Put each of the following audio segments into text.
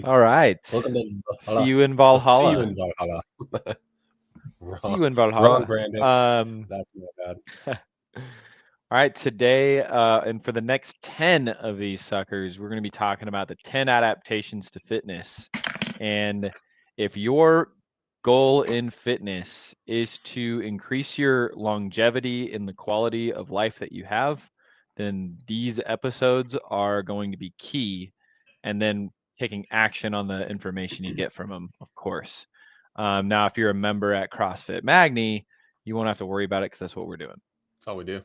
All right. Welcome to See Valhalla. you in See you Valhalla. in Valhalla. See wrong, you in wrong, Valhalla. Brandon. That's my bad. All right, today and for the next 10 of these suckers, we're going to be talking about the 10 adaptations to fitness. And if your goal in fitness is to increase your longevity in the quality of life that you have, then these episodes are going to be key. And then taking action on the information you get from them, of course. Now, if you're a member at CrossFit Magni, you won't have to worry about it because that's what we're doing. That's all we do.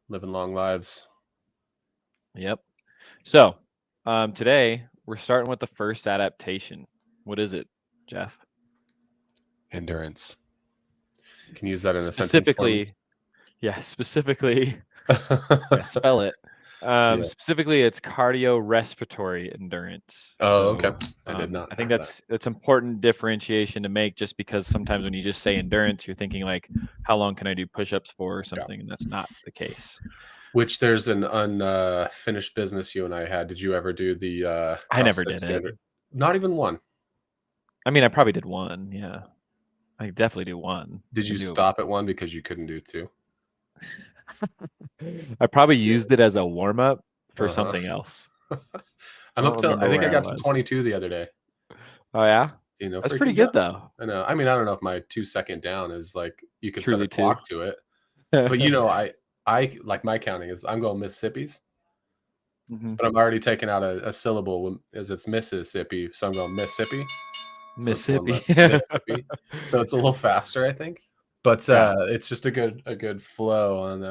Living long lives. Yep. So today we're starting with the first adaptation. What is it, Jeff? Endurance. Can you use that in a sentence for me? Specifically, spell it. Yeah. Specifically, it's cardiorespiratory endurance. Oh, okay. I did not. I think have that's important differentiation to make, just because sometimes when you just say endurance, you're thinking like, how long can I do push-ups for or something, and that's not the case. Which there's an unfinished business you and I had. Did you ever do the CrossFit I never did standard? it. Not even one. I mean, I probably did one. Yeah, I definitely do one. Did you stop at one because you couldn't do two? I probably used it as a warm-up for Uh-huh. something else. I'm up to, I think I got to 22 the other day. Oh yeah, You know, that's pretty good though. I know. I mean, I don't know if my 2-second down is like, you could Truly set a clock to it, but you know, I like my counting is I'm going Mississippi's, but I'm already taking out a syllable as it's Mississippi, so I'm going Mississippi. Mississippi. Mississippi. So it's a little faster, I think. But it's just a good flow on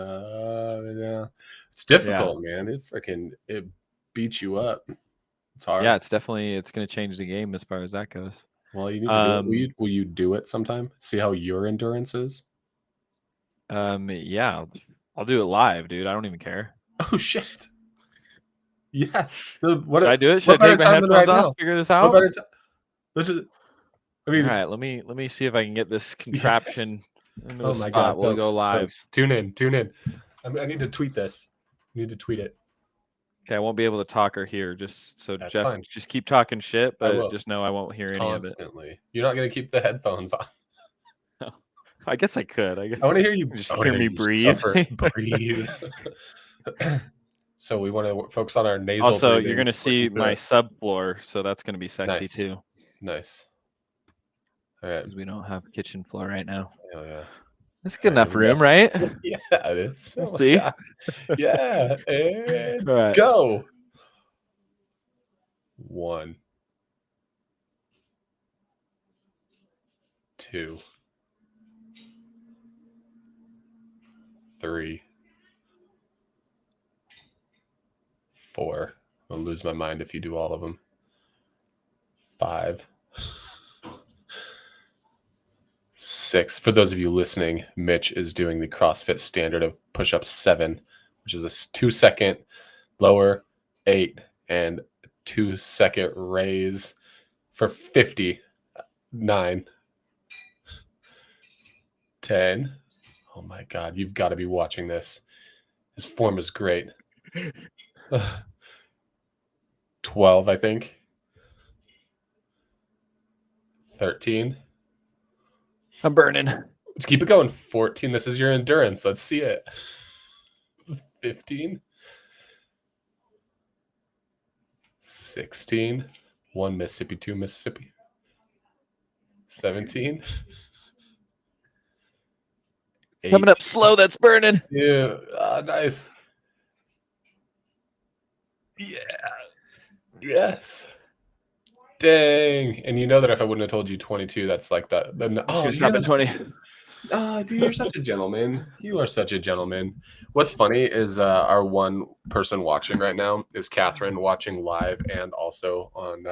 yeah. It's difficult, man. It beats you up. It's hard. Yeah, it's going to change the game as far as that goes. Well, you need to do it. Will you do it sometime? See how your endurance is? Yeah, I'll do it live, dude. I don't even care. Oh shit. Yeah. Should I do it? Should I take my headphones off? Figure this out? What better time? All right, let me see if I can get this contraption into the spot. God, we'll go live. Folks, tune in. I need to tweet this. I need to tweet it. Okay, I won't be able to talk or hear. Just so That's Jeff, fine. just keep talking shit, but just know I won't hear any of it. Constantly. You're not gonna keep the headphones on. No. I guess I could. I want to hear you. Just hear me breathe. Breathe. So we want to focus on our nasal. Also, you're gonna see my subfloor, so that's gonna be sexy too. Nice. All right. We don't have kitchen floor right now. Oh yeah. That's good enough room, right? Yeah, it is. We'll see. Yeah. And right. Go. 1, 2, 3, 4. I'll lose my mind if you do all of them. 5, 6. For those of you listening, Mitch is doing the CrossFit standard of push-ups 7, which is a 2-second lower 8 and 2-second raise for 50. 9, 10. Oh my God, you've got to be watching this. His form is great. 12, I think. 13. I'm burning. Let's keep it going. 14. This is your endurance. Let's see it. 15. 16. 1 Mississippi, 2 Mississippi. 17. Coming up slow. That's burning. Yeah. Nice. Yeah. Yes. Dang. And you know that if I wouldn't have told you 22, that's like that. Then stop at 20. Dude, you're such a gentleman. You are such a gentleman. What's funny is our one person watching right now is Catherine, watching live and also on.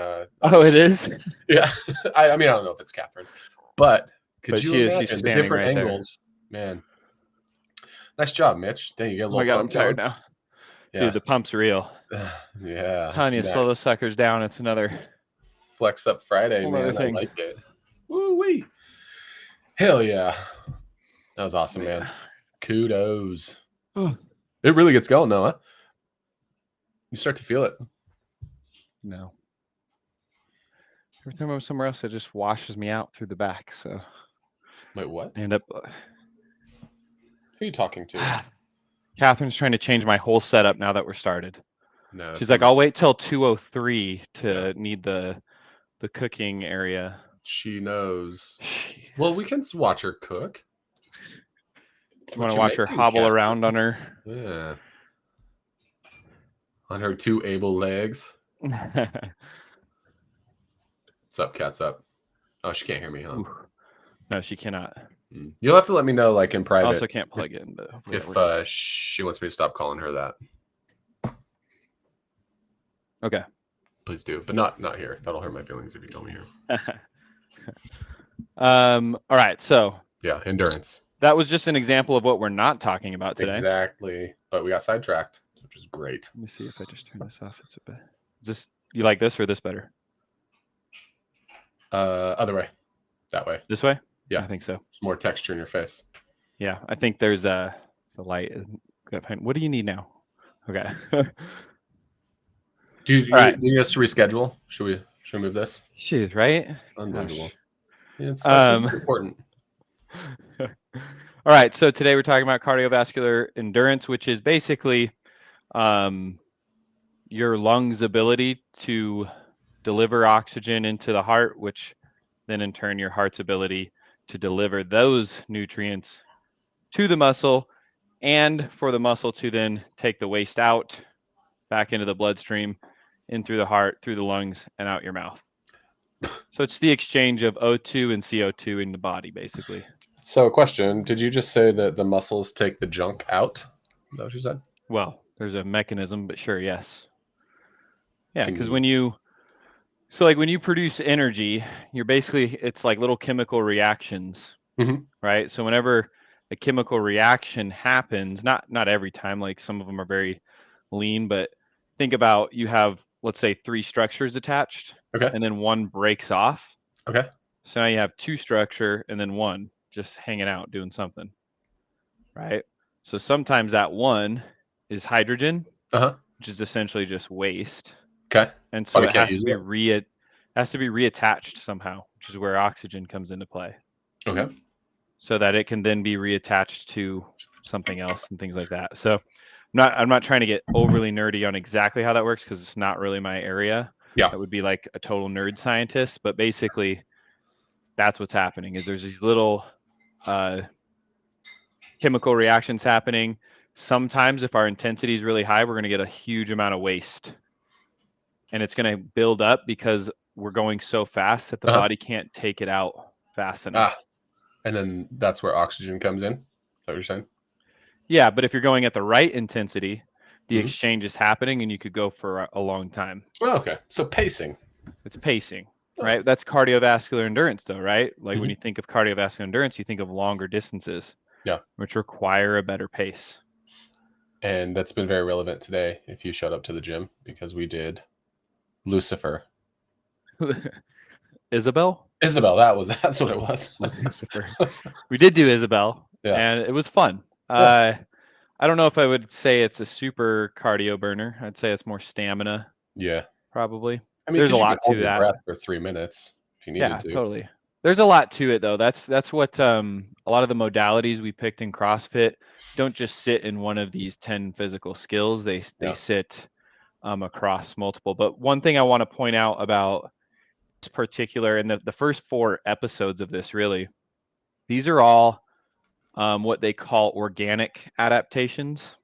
It is? Yeah. I mean, I don't know if it's Catherine, but could you imagine she's the different angles? There. Man. Nice job, Mitch. Dang, you get a little. Oh my God, I'm tired now. Yeah. Dude, the pump's real. Yeah. I'm telling you, slow those suckers down. It's another Flex Up Friday, man. I like it. Woo-wee. Hell yeah. That was awesome, man. Kudos. It really gets going though, huh? You start to feel it. No. Every time I'm somewhere else, it just washes me out through the back. So Wait, what? I end up. Who are you talking to? Catherine's trying to change my whole setup now that we're started. No, it's She's gonna like, mess I'll up. wait till 2:03 to Yeah. need the cooking area. She knows. Jeez. Well, we can watch her cook. You What want to you watch her making, hobble Catherine? around on her? Yeah. On her two able legs. What's up, Cat's up? Oh, she can't hear me, huh? Ooh. No, she cannot. You'll have to let me know, like in I private, also can't plug in, but hopefully that if works. she wants me to stop calling her that. Okay. Please do, but not here. That'll hurt my feelings if you tell me here. All right. So Yeah, endurance. that was just an example of what we're not talking about today. Exactly. But we got sidetracked, which is great. Let me see if I just turn this off. It's a bit. Is this, you like this or this better? Other way. That way. This way? Yeah. I think so. There's more texture in your face. Yeah, I think there's the light isn't good. What do you need now? Okay. Do you All right. need us to reschedule? Should we move this? Jeez, right? Unbelievable. Gosh. Yeah, this is important. All right. So today we're talking about cardiovascular endurance, which is basically your lungs' ability to deliver oxygen into the heart, which then in turn your heart's ability to deliver those nutrients to the muscle, and for the muscle to then take the waste out back into the bloodstream, in through the heart, through the lungs, and out your mouth. So it's the exchange of O2 and CO2 in the body, basically. So, a question: did you just say that the muscles take the junk out? Is that what you said? Well, there's a mechanism, but sure, yes. Yeah, Can because you- when you, so like when you produce energy, you're basically, it's like little chemical reactions, Mhm. right? So whenever a chemical reaction happens, not every time, like some of them are very lean, but think about, you have, let's say, 3 structures attached, Okay. and then one breaks off. Okay. So now you have 2 structure and then one just hanging out doing something, right? So sometimes that one is hydrogen, Uh-huh. which is essentially just waste. Okay. And so Body it can't has to use be it. reattached somehow, which is where oxygen comes into play. Okay. So that it can then be reattached to something else and things like that. So I'm not trying to get overly nerdy on exactly how that works, because it's not really my area. Yeah. That would be like a total nerd scientist, but basically that's what's happening, is there's these little chemical reactions happening. Sometimes if our intensity is really high, we're going to get a huge amount of waste, and it's going to build up because we're going so fast that the Uh-huh. body can't take it out fast enough. And then that's where oxygen comes in. Is that what you're saying? Yeah, but if you're going at the right intensity, the Mhm. exchange is happening and you could go for a long time. Oh, okay. So pacing. It's pacing, Oh. right? That's cardiovascular endurance though, right? Like when Mhm. you think of cardiovascular endurance, you think of longer distances, Yeah. which require a better pace. And that's been very relevant today if you showed up to the gym, because we did Lucifer. Isabel? Isabel, that's what it was. Lucifer. We did do Isabel, Yeah. and it was fun. Yeah. I don't know if I would say it's a super cardio burner. I'd say it's more stamina, Yeah. probably. I mean, There's a because you could lot hold to your that. breath for 3 minutes if you needed Yeah, to. totally. There's a lot to it though. That's what a lot of the modalities we picked in CrossFit don't just sit in one of these 10 physical skills. They Yeah. sit across multiple. But one thing I want to point out about this particular, and the first 4 episodes of this, really, these are all what they call organic adaptations.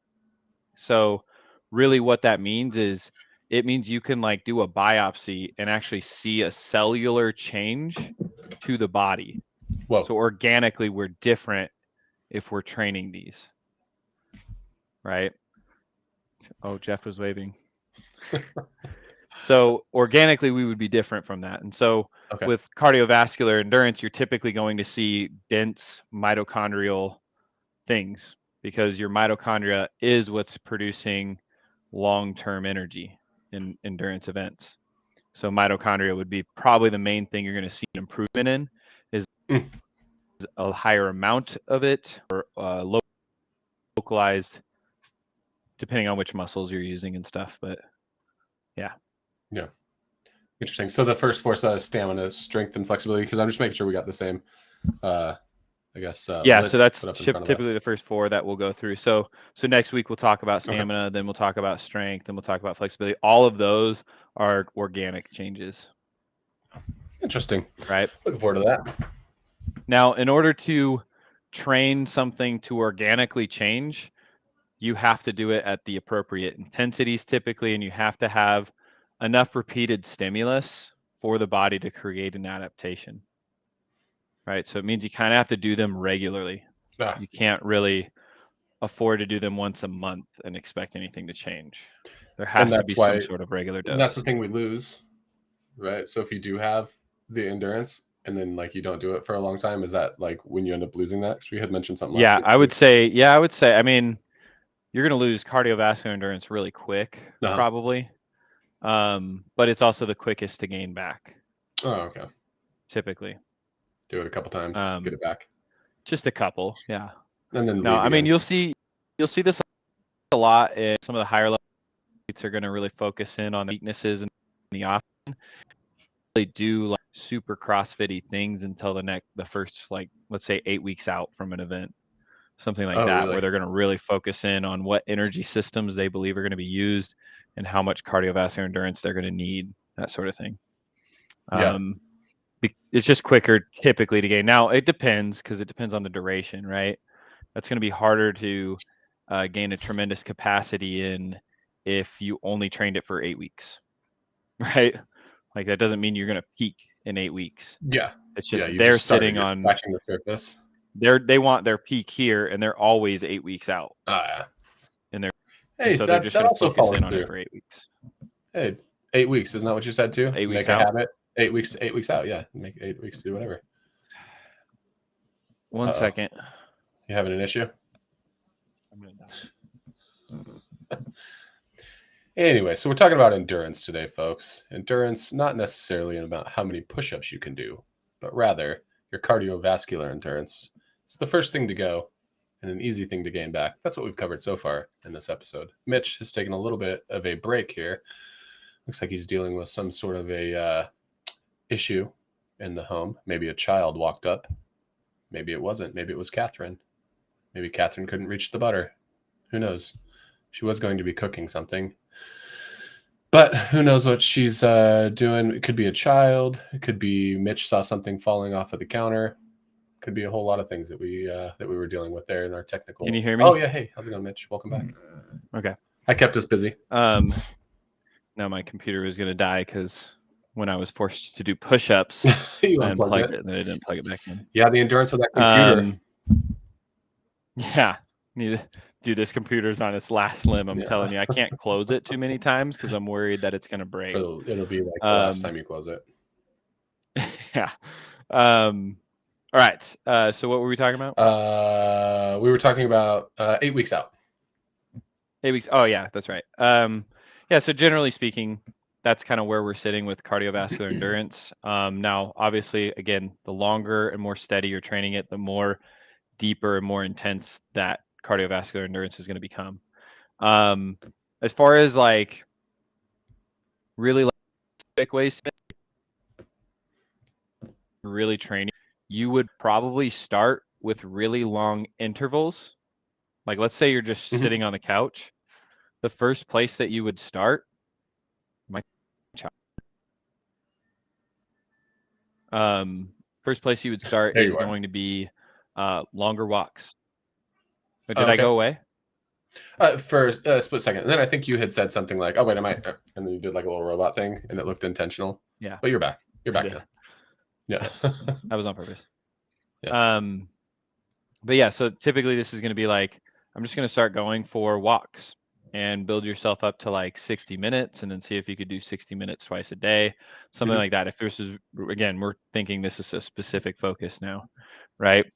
So really what that means is, it means you can like do a biopsy and actually see a cellular change to the body. Whoa. So organically we're different if we're training these, right? Oh, Jeff was waving. So organically we would be different from that. And so Okay. with cardiovascular endurance, you're typically going to see dense mitochondrial things, because your mitochondria is what's producing long-term energy in endurance events. So mitochondria would be probably the main thing you're going to see an improvement in, is a higher amount of it, or localized, depending on which muscles you're using and stuff. But yeah. Yeah. Interesting. So the first four is stamina, strength, and flexibility. Because I'm just making sure we got the same, I guess, Yeah, list so that's put up in front of typically us. the first four that we'll go through. So next week we'll talk about Okay. stamina, then we'll talk about strength, then we'll talk about flexibility. All of those are organic changes, Interesting. right? Looking forward to that. Now, in order to train something to organically change, you have to do it at the appropriate intensities typically, and you have to have enough repeated stimulus for the body to create an adaptation, right? So it means you kind of have to do them regularly. Ah, You can't really afford to do them once a month and expect anything to change. There and has to be that's some why sort of regular that's the dose. thing we lose, right? So if you do have the endurance and then like you don't do it for a long time, is that like when you end up losing that? Because we had mentioned something last Yeah, week I too. would say, I mean, you're going to lose cardiovascular endurance really quick, Uh-huh. probably. But it's also the quickest to gain back, Oh, okay. typically. Do it a couple times, get it back, Just a couple, yeah. and then No, leave I mean, again. you'll see this a lot in some of the higher level athletes are going to really focus in on the weaknesses and the off. They do like super CrossFit-y things until the first, like, let's say 8 weeks out from an event, something like Oh, that, really? where they're going to really focus in on what energy systems they believe are going to be used and how much cardiovascular endurance they're going to need, that sort of thing. Yeah. It's just quicker typically to gain. Now it depends, because it depends on the duration, right? That's going to be harder to gain a tremendous capacity in if you only trained it for 8 weeks, right? Like that doesn't mean you're going to peak in 8 weeks. Yeah. It's Yeah. just You they're just started. sitting You're on scratching the surface. they want their peak here, and they're always 8 weeks out, Yeah. and Hey, so they're that just going to also focus follows in on it through. for 8 weeks. Hey, 8 weeks. Isn't that what you said too? 8 weeks Make a out. habit. 8 weeks. 8 weeks out. Yeah. Make 8 weeks do whatever. One Uh-oh. second. You having an issue? I'm going to die. Anyway, so we're talking about endurance today, folks. Endurance, not necessarily about how many push-ups you can do, but rather your cardiovascular endurance. It's the first thing to go and an easy thing to gain back. That's what we've covered so far in this episode. Mitch has taken a little bit of a break here. Looks like he's dealing with some sort of a issue in the home. Maybe a child walked up. Maybe it wasn't. Maybe it was Catherine. Maybe Catherine couldn't reach the butter. Who knows? She was going to be cooking something. But who knows what she's doing? It could be a child. It could be Mitch saw something falling off of the counter. Could be a whole lot of things that we were dealing with there in our technical. Can you hear me? Oh yeah, hey, how's it going, Mitch? Welcome back. Okay. I kept us busy. Now my computer was going to die because when I was forced to do push-ups, You I unplugged unplugged it. it and then I didn't plug it back in. Yeah, the endurance of that computer. Yeah, need to do this. Computer's on its last limb. I'm Yeah. telling you, I can't close it too many times because I'm worried that it's going to break. It'll be like the last time you close it. Yeah. All right. So what were we talking about? We were talking about 8 weeks out. 8 weeks. Oh yeah, that's right. Yeah. So generally speaking, that's kind of where we're sitting with cardiovascular endurance. Now, obviously, again, the longer and more steady you're training it, the more deeper and more intense that cardiovascular endurance is going to become. As far as like really quick ways to really training, you would probably start with really long intervals. Like let's say you're just sitting on the couch. The first place that you would start, first place you would start is going to be longer walks. But did I go away? For a split second. And then I think you had said something like, oh, wait, am I? And then you did like a little robot thing and it looked intentional. Yeah. But you're back. You're back now. Yeah. Yes. That was on purpose. Yeah. But yeah, so typically this is going to be like, I'm just going to start going for walks and build yourself up to like 60 minutes and then see if you could do 60 minutes twice a day, something like that. If this is, again, we're thinking this is a specific focus now, right?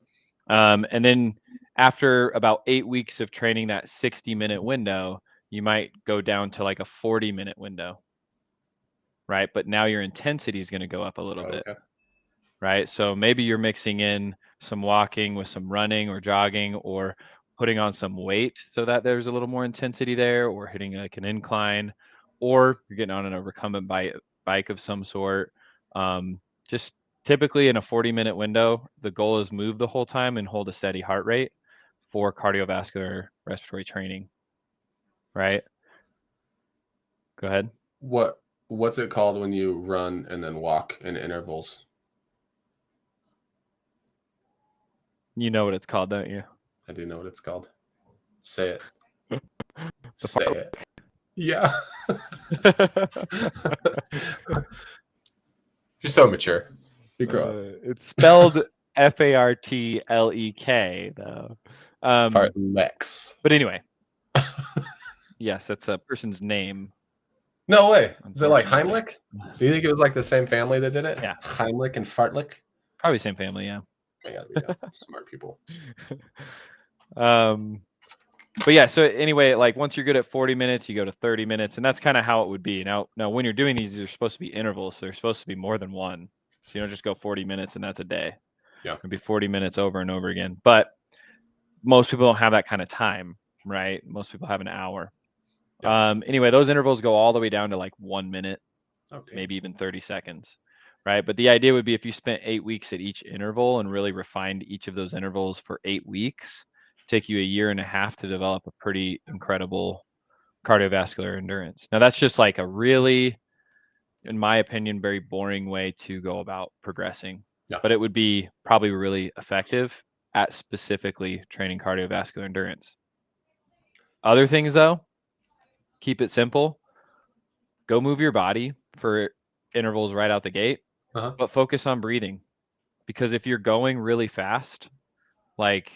And then after about 8 weeks of training that 60-minute window, you might go down to like a 40-minute window, right? But now your intensity is going to go up a little bit, right? So maybe you're mixing in some walking with some running or jogging or putting on some weight so that there's a little more intensity there, or hitting like an incline, or you're getting on an recumbent bike of some sort. Just typically in a 40-minute window, the goal is move the whole time and hold a steady heart rate for cardiovascular respiratory training, right? Go ahead. What's it called when you run and then walk in intervals? You know what it's called, don't you? I do know what it's called. Say it. The Say it. Yeah. You're so mature. You grow up. It's spelled Fartlek though. Fartlex. But anyway, yes, that's a person's name. No way. Is it like Unfortunately. Heimlich? Do you think it was like the same family that did it? Yeah. Heimlich and Fartlich? Probably same family, yeah. They gotta be smart people. But yeah, so anyway, like once you're good at 40 minutes, you go to 30 minutes, and that's kind of how it would be. Now when you're doing these, they're supposed to be intervals, so they're supposed to be more than one. So you don't just go 40 minutes and that's a day. Yeah. It'd be 40 minutes over and over again. But most people don't have that kind of time, right? Most people have an hour. Yeah. Anyway, those intervals go all the way down to like 1 minute, maybe even 30 seconds, right? But the idea would be if you spent 8 weeks at each interval and really refined each of those intervals for 8 weeks, take you a year and a half to develop a pretty incredible cardiovascular endurance. Now that's just like a really, in my opinion, very boring way to go about progressing. Yeah. But it would be probably really effective at specifically training cardiovascular endurance. Other things though, keep it simple. Go move your body for intervals right out the gate, but focus on breathing. Because if you're going really fast, like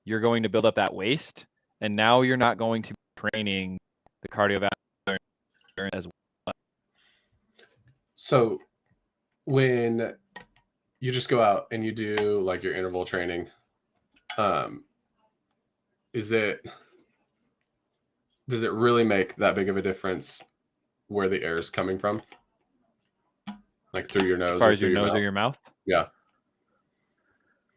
you're going to build up that waste, and now you're not going to be training the cardiovascular endurance as well. So when you just go out and you do like your interval training, does it really make that big of a difference where the air is coming from? Like through your nose? As far as your nose or your mouth? Yeah.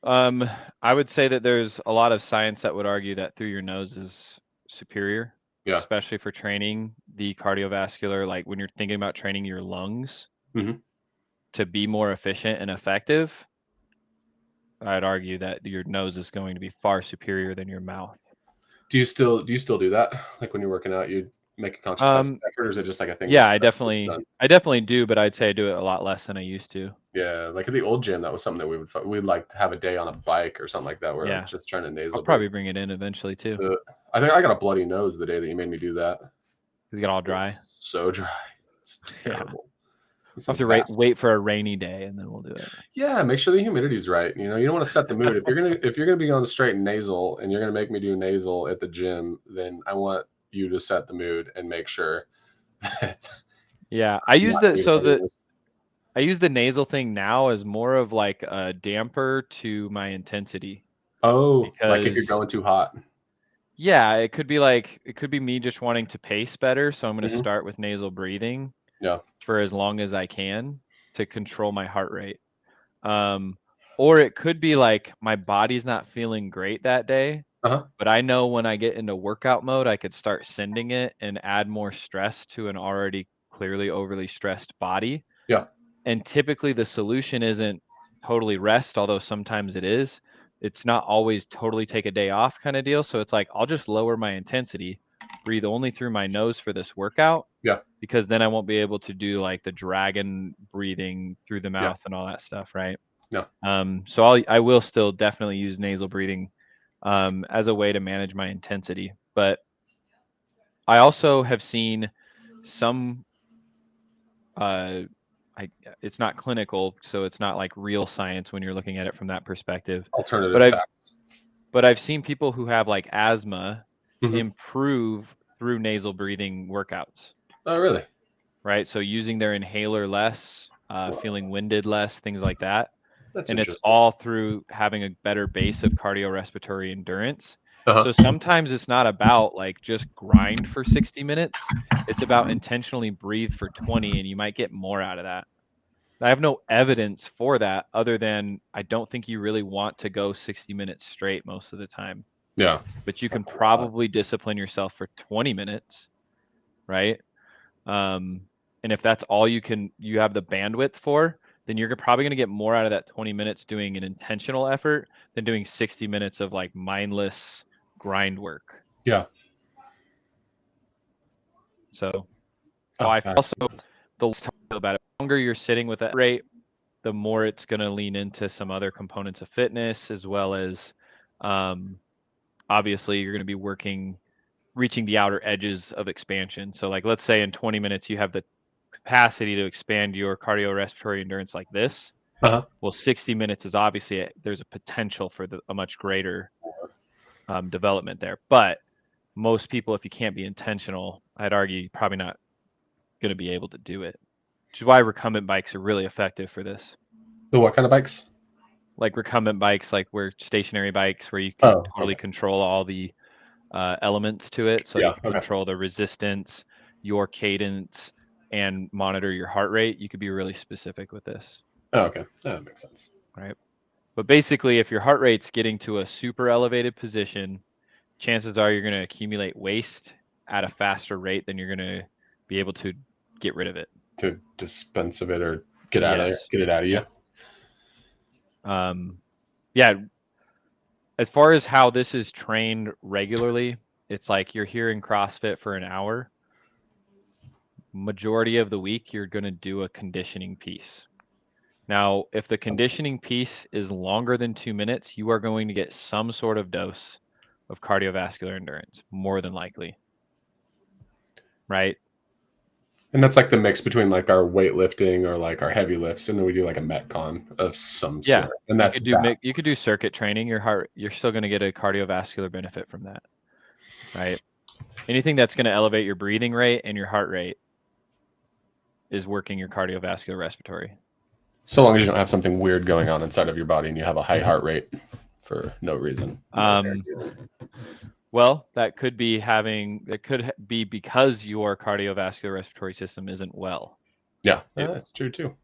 I would say that there's a lot of science that would argue that through your nose is superior, especially for training the cardiovascular, like when you're thinking about training your lungs to be more efficient and effective. I'd argue that your nose is going to be far superior than your mouth. Do you still do that? Like when you're working out, you make a conscious effort, or is it just like a thing? Yeah, I definitely do, but I'd say I do it a lot less than I used to. Yeah, like at the old gym, that was something that we'd like to have a day on a bike or something like that, where I'm just trying to nasal. I'll probably bring it in eventually too. I think I got a bloody nose the day that you made me do that. It got all dry. So dry. It's terrible. I'll have to wait for a rainy day and then we'll do it. Yeah, make sure the humidity's right. You know, you don't want to set the mood. If you're gonna be going straight nasal and you're gonna make me do nasal at the gym, then I want you to set the mood and make sure that. Yeah, I use the nasal thing now as more of like a damper to my intensity. Oh, like if you're going too hot. Yeah, it could be me just wanting to pace better, so I'm going to start with nasal breathing. Yeah. For as long as I can to control my heart rate. Or it could be like my body's not feeling great that day, but I know when I get into workout mode, I could start sending it and add more stress to an already clearly overly stressed body. Yeah. And typically the solution isn't totally rest, although sometimes it is. It's not always totally take a day off kind of deal. So it's like, I'll just lower my intensity, breathe only through my nose for this workout. Yeah. Because then I won't be able to do like the dragon breathing through the mouth and all that stuff, right? Yeah. So I will still definitely use nasal breathing as a way to manage my intensity. But I also have seen some it's not clinical, so it's not like real science when you're looking at it from that perspective. Alternative facts. But I've seen people who have like asthma improve through nasal breathing workouts. Oh, really? Right. So using their inhaler less, feeling winded less, things like that. And it's all through having a better base of cardiorespiratory endurance. So sometimes it's not about like just grind for 60 minutes. It's about intentionally breathe for 20 and you might get more out of that. I have no evidence for that other than I don't think you really want to go 60 minutes straight most of the time. Yeah. But you can probably discipline yourself for 20 minutes, right? And if that's all you have the bandwidth for, then you're probably going to get more out of that 20 minutes doing an intentional effort than doing 60 minutes of like mindless grind work. Yeah. So Oh, also the less about it, the longer you're sitting with that rate, the more it's going to lean into some other components of fitness, as well as obviously you're going to be reaching the outer edges of expansion. So like, let's say in 20 minutes, you have the capacity to expand your cardiorespiratory endurance like this. uh-huh. Well, 60 minutes is obviously there's a potential for a much greater development there. But most people, if you can't be intentional, I'd argue probably not going to be able to do it, which is why recumbent bikes are really effective for this. The what kind of bikes? Like recumbent bikes, like where stationary bikes where you can totally control all the elements to it. So you can control the resistance, your cadence, and monitor your heart rate. You could be really specific with this. Oh, okay. That makes sense. Right. But basically, if your heart rate's getting to a super elevated position, chances are you're going to accumulate waste at a faster rate than you're going to be able to get rid of it. To dispense of it or get out of it, get it out of you. Yeah. As far as how this is trained regularly, it's like you're here in CrossFit for an hour. Majority of the week, you're going to do a conditioning piece. Now, if the conditioning piece is longer than 2 minutes, you are going to get some sort of dose of cardiovascular endurance, more than likely. Right? And that's like the mix between like our weightlifting or like our heavy lifts, and then we do like a metcon of some sort. And that's you could do circuit training. You're still going to get a cardiovascular benefit from that. Right? Anything that's going to elevate your breathing rate and your heart rate is working your cardiovascular respiratory. So long as you don't have something weird going on inside of your body and you have a high heart rate for no reason. Well, that could be because your cardiovascular respiratory system isn't well. Yeah, that's true too.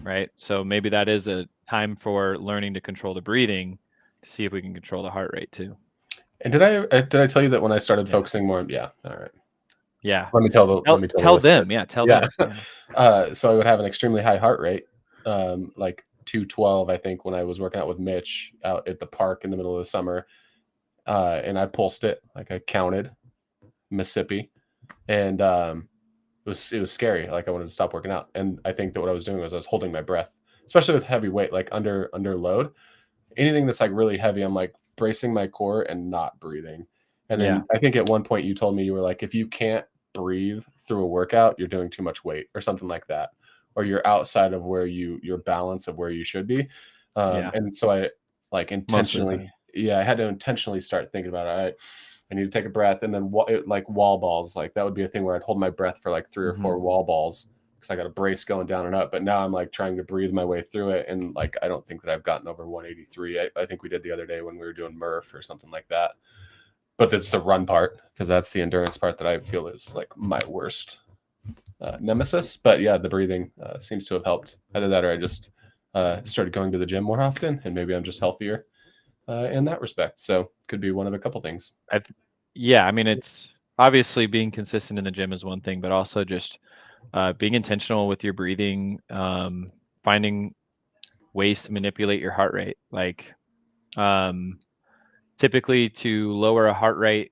Right. So maybe that is a time for learning to control the breathing to see if we can control the heart rate too. And did I tell you that when I started focusing more? Yeah. All right. Yeah. Let me tell them. Yeah. Tell them. So I would have an extremely high heart rate, like 212, I think, when I was working out with Mitch out at the park in the middle of the summer. And I pulsed it, like I counted Mississippi, and it was scary. Like I wanted to stop working out, and I think that what I was doing was I was holding my breath, especially with heavy weight, like under load. Anything that's like really heavy, I'm like bracing my core and not breathing. And then I think at one point you told me, you were like, if you can't breathe through a workout, you're doing too much weight or something like that, or you're outside of where your balance of where you should be. And so I like intentionally. I had to intentionally start thinking about it. All right, I need to take a breath, and then like wall balls, like that would be a thing where I'd hold my breath for like 3 or 4 wall balls because I got a brace going down and up. But now I'm like trying to breathe my way through it, and like I don't think that I've gotten over 183. I think we did the other day when we were doing Murph or something like that. But that's the run part, because that's the endurance part that I feel is like my worst nemesis. But yeah, the breathing seems to have helped. Either that or I just started going to the gym more often, and maybe I'm just healthier in that respect. So could be one of a couple things. I mean, it's obviously being consistent in the gym is one thing, but also just being intentional with your breathing, finding ways to manipulate your heart rate. Like typically to lower a heart rate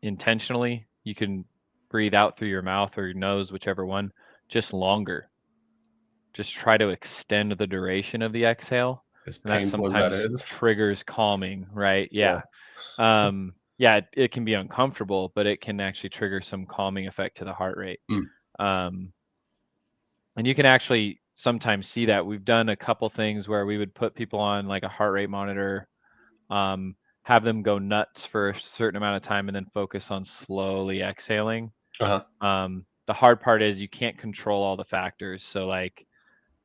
intentionally, you can breathe out through your mouth or your nose, whichever one, just longer. Just try to extend the duration of the exhale. As painful as that is, triggers calming, right? Yeah. It can be uncomfortable, but it can actually trigger some calming effect to the heart rate. And you can actually sometimes see that. We've done a couple things where we would put people on like a heart rate monitor, have them go nuts for a certain amount of time, and then focus on slowly exhaling. The hard part is you can't control all the factors. So like,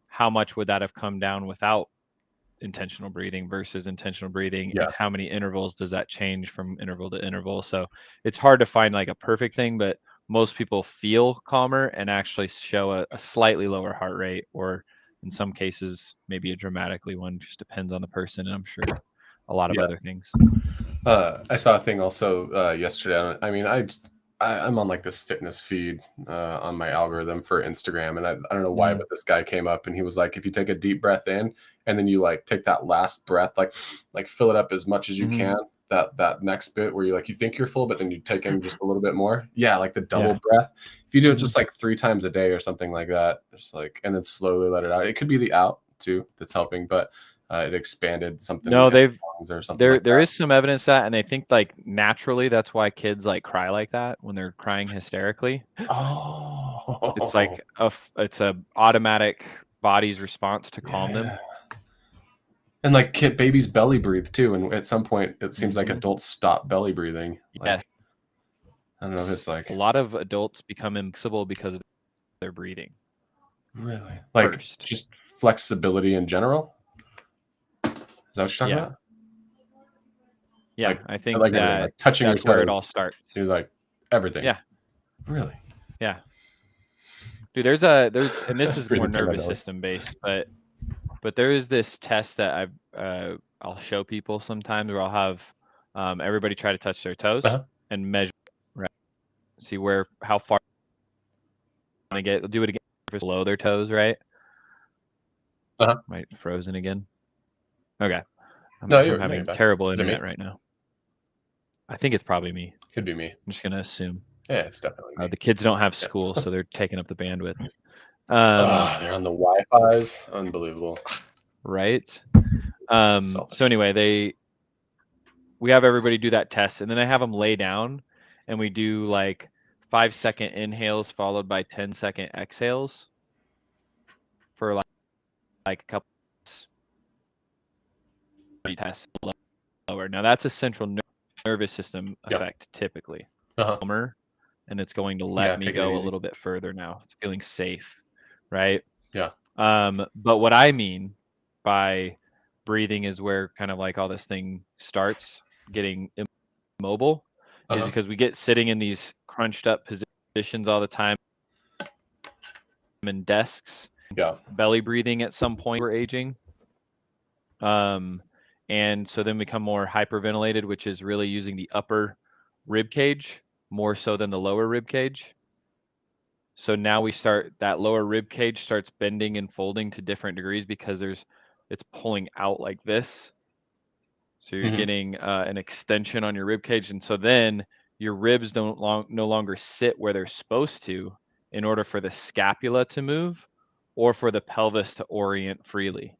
how much would that have come down without intentional breathing versus intentional breathing, and how many intervals does that change from interval to interval? So it's hard to find like a perfect thing, but most people feel calmer and actually show a slightly lower heart rate, or in some cases maybe a dramatically one. Just depends on the person, and I'm sure a lot of other things. I saw a thing also yesterday. I mean, I'm on like this fitness feed on my algorithm for Instagram, and I don't know why, but this guy came up and he was like, if you take a deep breath in and then you like take that last breath, like fill it up as much as you can. That next bit where you think you're full, but then you take in just a little bit more. Yeah, like the double breath. If you do it just like 3 times a day or something like that, just like, and then slowly let it out. It could be the out too that's helping, but it expanded something. No, in the lungs or something like there that. is some evidence that, and I think like naturally that's why kids like cry like that when they're crying hysterically. Oh, It's like it's a automatic body's response to calm them. And like babies belly breathe too, and at some point it seems like adults stop belly breathing. Like, Yes. I don't know if it's like A lot of adults become inflexible because of their breathing. really like just flexibility in general. Is that what you're talking about? Yeah, like, I think like that everything, like touching that's your where it toes. all starts. You're like everything. Yeah. Really? Yeah. Dude, there's and this is more nervous system based, but there is this test that I'll show people sometimes where I'll have everybody try to touch their toes and measure, right? See how far they get. Do it again below their toes, right? Might frozen again. Okay. I'm having terrible internet right now. I think it's probably me. Could be me. I'm just gonna assume. Yeah, it's definitely me. The kids don't have school, so they're taking up the bandwidth. They're on the Wi-Fi's. Unbelievable. Right. So anyway, we have everybody do that test, and then I have them lay down, and we do like 5-second inhales followed by 10-second exhales for like a couple tests lower. Now that's a central nervous system effect typically. And it's going to let me go a little bit further now. It's feeling safe, right? Yeah. But what I mean by breathing is where kind of like all this thing starts getting immobile, is because we get sitting in these crunched up positions all the time in desks. Yeah. Belly breathing at some point we're aging. And so then we become more hyperventilated, which is really using the upper rib cage more so than the lower rib cage. So now that lower rib cage starts bending and folding to different degrees because it's pulling out like this. So you're getting an extension on your rib cage, and so then your ribs no longer sit where they're supposed to in order for the scapula to move or for the pelvis to orient freely.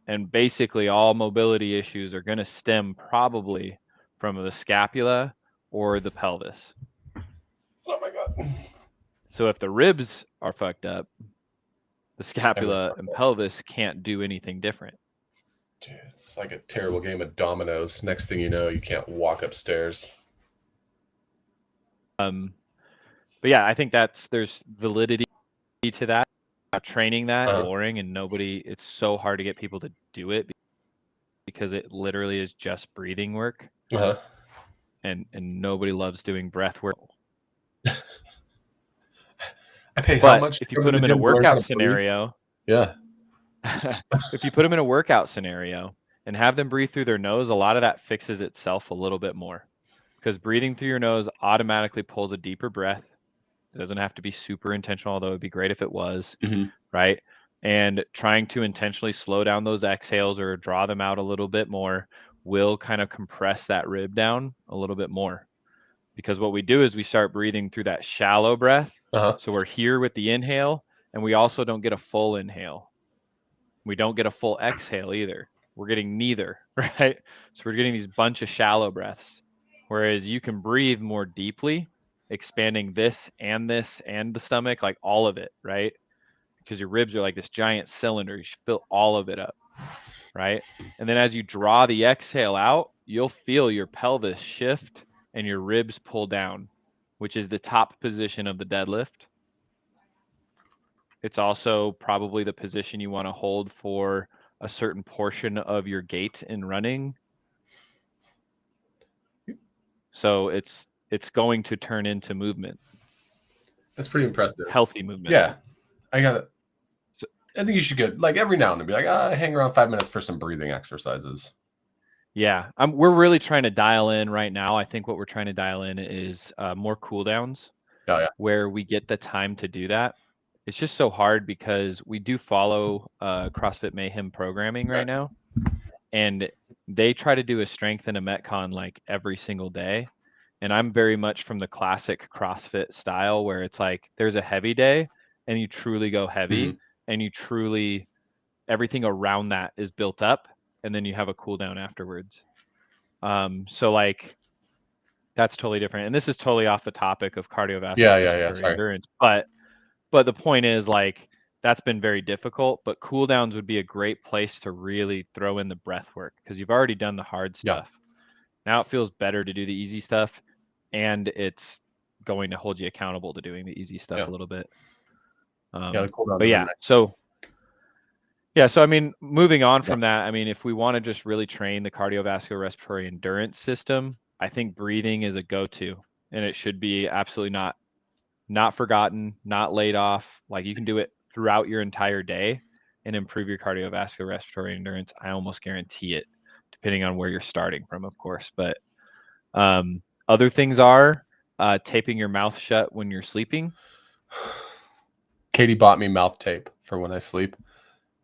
And basically all mobility issues are going to stem probably from the scapula or the pelvis. Oh my God. So if the ribs are fucked up, the scapula and pelvis can't do anything different. Dude, it's like a terrible game of dominoes. Next thing you know, you can't walk upstairs. But yeah, I think there's validity to that. Training that is boring, and it's so hard to get people to do it because it literally is just breathing work. And nobody loves doing breath work. I pay how much if you put them in a workout scenario, if you put them in a workout scenario and have them breathe through their nose, a lot of that fixes itself a little bit more, because breathing through your nose automatically pulls a deeper breath. It doesn't have to be super intentional, although it'd be great if it was, right? And trying to intentionally slow down those exhales or draw them out a little bit more will kind of compress that rib down a little bit more. Because what we do is we start breathing through that shallow breath. So we're here with the inhale, and we also don't get a full inhale. We don't get a full exhale either. We're getting neither, right? So we're getting these bunch of shallow breaths. Whereas you can breathe more deeply, expanding this and the stomach, like all of it, right? Because your ribs are like this giant cylinder. You should fill all of it up, right? And then as you draw the exhale out, you'll feel your pelvis shift and your ribs pull down, which is the top position of the deadlift. It's also probably the position you want to hold for a certain portion of your gait in running. So it's going to turn into movement. That's pretty impressive. Healthy movement. Yeah. I got it. I think you should get like every now and then be like, hang around 5 minutes for some breathing exercises. Yeah, we're really trying to dial in right now. I think what we're trying to dial in is more cooldowns Oh yeah. where we get the time to do that. It's just so hard because we do follow CrossFit Mayhem programming right now, and they try to do a strength and a Metcon like every single day. And I'm very much from the classic CrossFit style where it's like there's a heavy day and you truly go heavy and you truly everything around that is built up and then you have a cool down afterwards. So like that's totally different. And this is totally off the topic of cardiovascular respiratory Sorry. endurance, but the point is like that's been very difficult, but cool downs would be a great place to really throw in the breath work because you've already done the hard stuff. Now it feels better to do the easy stuff, and it's going to hold you accountable to doing the easy stuff a little bit. The cooldowns but are yeah, nice. so I mean, moving on from that, I mean, if we want to just really train the cardiovascular respiratory endurance system, I think breathing is a go-to, and it should be absolutely not forgotten, not laid off. Like you can do it throughout your entire day and improve your cardiovascular respiratory endurance. I almost guarantee it, depending on where you're starting from, of course. But other things are taping your mouth shut when you're sleeping. Katie bought me mouth tape for when I sleep,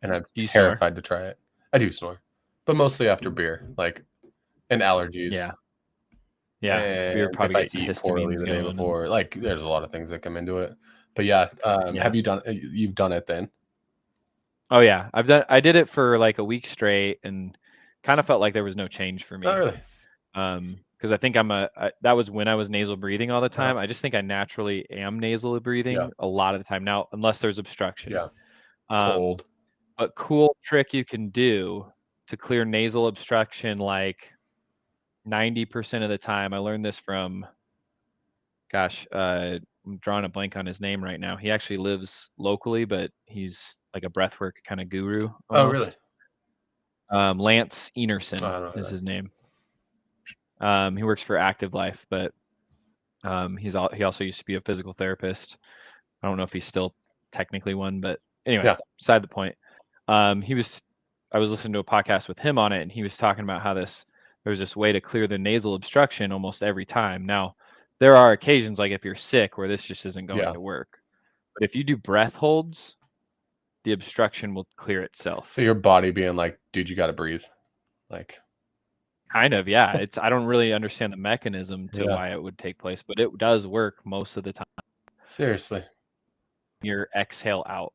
and I'm terrified to try it. I do snore, but mostly after beer, like, and allergies. Yeah, and beer probably if gets I the eat poorly histamines the day going. before, like, there's a lot of things that come into it. But yeah, have you done? You've done it then? Oh yeah, I did it for like a week straight, and kind of felt like there was no change for me. Not really. Because I think that was when I was nasal breathing all the time. I just think I naturally am nasal breathing a lot of the time now, unless there's obstruction. Yeah. Cold. A cool trick you can do to clear nasal obstruction like 90% of the time. I learned this from, gosh, I'm drawing a blank on his name right now. He actually lives locally, but he's like a breathwork kind of guru almost. Oh, really? Lance Enerson is his name. He works for Active Life, but he also used to be a physical therapist. I don't know if he's still technically one, but anyway, beside the point. I was listening to a podcast with him on it, and he was talking about how there's this way to clear the nasal obstruction almost every time. Now, there are occasions like if you're sick where this just isn't going to work. But if you do breath holds, the obstruction will clear itself. So your body being like, dude, you got to breathe. Like, kind of, yeah. I don't really understand the mechanism to why it would take place, but it does work most of the time. Seriously. Your exhale out.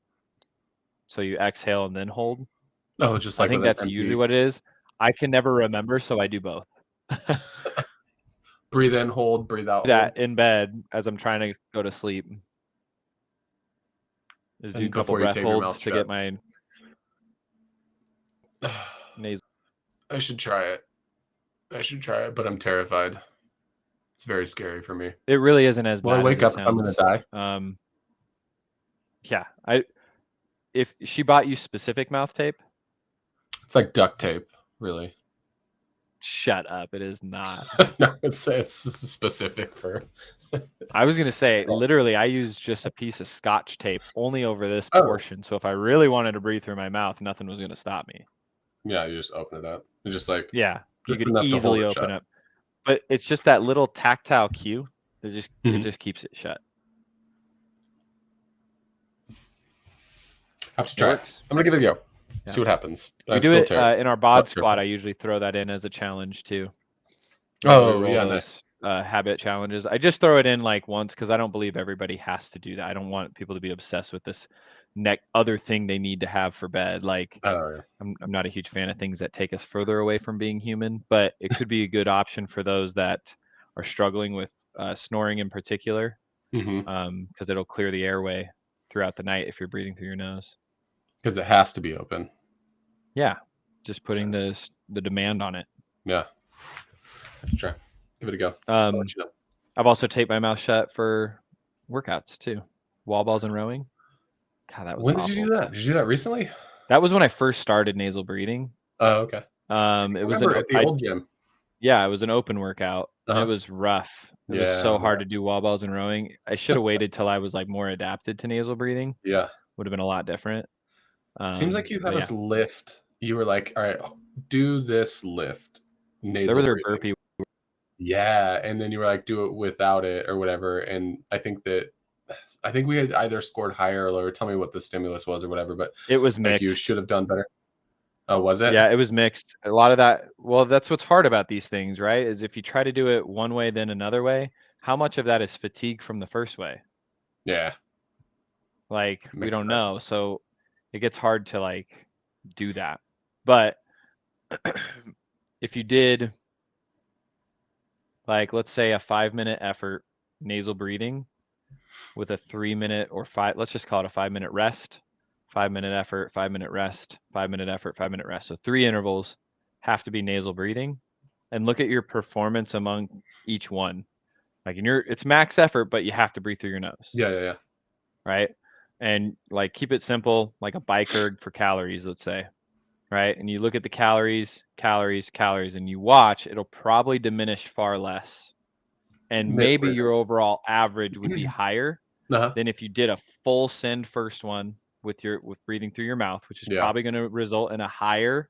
So you exhale and then hold. Oh, just like I think that's usually what it is. I can never remember, so I do both. Breathe in, hold, breathe out. That in bed as I'm trying to go to sleep. Is do a couple breath holds to get my nasal. I should try it. But I'm terrified. It's very scary for me. It really isn't as bad. Will I wake as up if I'm gonna die? Yeah. If she bought you specific mouth tape? It's like duct tape, really. Shut up! It is not. No, it's specific for. I was gonna say, literally, I use just a piece of Scotch tape only over this portion. So if I really wanted to breathe through my mouth, nothing was gonna stop me. Yeah, you just open it up. It's just like you could easily open up, but it's just that little tactile cue that it just keeps it shut. I have to try it. I'm gonna give it a go. See what happens. We do it in our bod squat. I usually throw that in as a challenge too. Nice. Habit challenges. I just throw it in like once because I don't believe everybody has to do that. I don't want people to be obsessed with this other thing they need to have for bed. Like I'm not a huge fan of things that take us further away from being human, but it could be a good option for those that are struggling with snoring in particular, because it'll clear the airway throughout the night if you're breathing through your nose. Because it has to be open. Yeah, just putting the demand on it. Yeah, have to try. Give it a go. I've also taped my mouth shut for workouts too, wall balls and rowing. God, that was. When did you do that? Did you do that recently? That was when I first started nasal breathing. Oh, okay. It was at the old gym. Yeah, it was an open workout. It was rough. It was so hard to do wall balls and rowing. I should have waited till I was like more adapted to nasal breathing. Yeah, would have been a lot different. Seems like you had us lift. You were like, all right, do this lift. nasal There was a breathing. burpee. Yeah, and then you were like, do it without it or whatever. And I think we had either scored higher or lower. Tell me what the stimulus was or whatever, but It was like you mixed. should have done better. Oh, was it? Yeah, it was mixed. A lot of that, well, that's what's hard about these things, right? Is if you try to do it one way, then another way, how much of that is fatigue from the first way? Yeah. Like, we Mix don't it up. know. So it gets hard to like do that. But if you did, like, let's say a 5-minute effort, nasal breathing with a 3-minute or let's just call it a 5-minute rest, 5-minute effort, 5-minute rest, 5-minute effort, 5-minute rest. So 3 intervals have to be nasal breathing, and look at your performance among each one. Like it's max effort, but you have to breathe through your nose. Yeah. Right. And like keep it simple, like a bike erg for calories, let's say. Right. And you look at the calories, and you watch, it'll probably diminish far less. And maybe your overall average would be higher Uh-huh. than if you did a full send first one with breathing through your mouth, which is probably going to result in a higher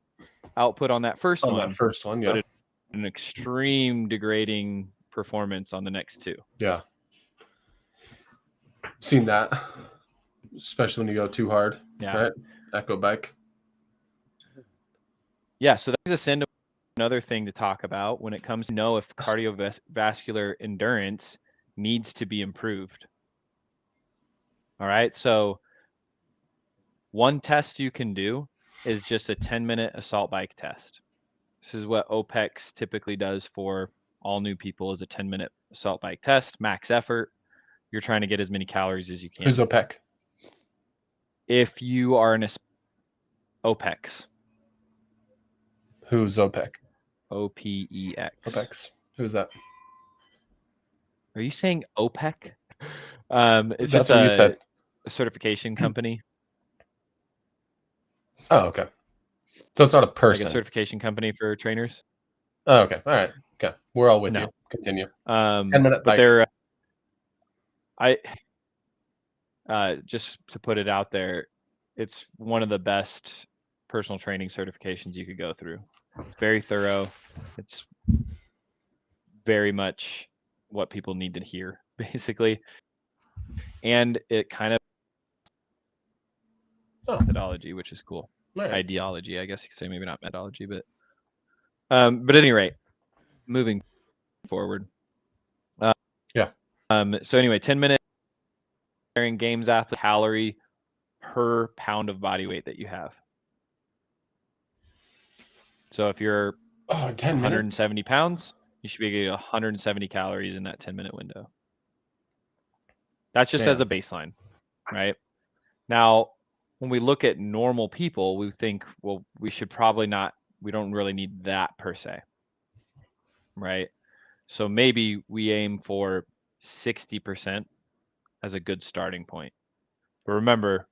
output on that first one. That first one, yeah. But an extreme degrading performance on the next two. Yeah. Seen that. Especially when you go too hard. Yeah. Right? Echo bike. Yeah. So that brings us into another thing to talk about when it comes to know if cardiovascular endurance needs to be improved. All right. So one test you can do is just a 10-minute assault bike test. This is what OPEX typically does for all new people, is a 10-minute assault bike test, max effort. You're trying to get as many calories as you can. Who's OPEC? If you are an OPEX. Who's OPEC? OPEX. OPEX. Who's that? Are you saying OPEC? It's That's just what you said. A certification company. Oh, okay. So it's not a person. Like a certification company for trainers. Oh, okay. All right. Okay. We're all with you. Continue. 10-minute but bike. they're just to put it out there, it's one of the best personal training certifications you could go through. It's very thorough. It's very much what people need to hear, basically. And it kind of methodology, which is cool. Right. Ideology, I guess you could say, maybe not methodology, but at any rate, moving forward. Yeah. So anyway, 10-minute games athlete calorie per pound of body weight that you have. So if you're 170 pounds, you should be getting 170 calories in that 10-minute window. That's just as a baseline, right? Now, when we look at normal people, we think, well, we should probably not, we don't really need that per se, right? So maybe we aim for 60% as a good starting point. But remember,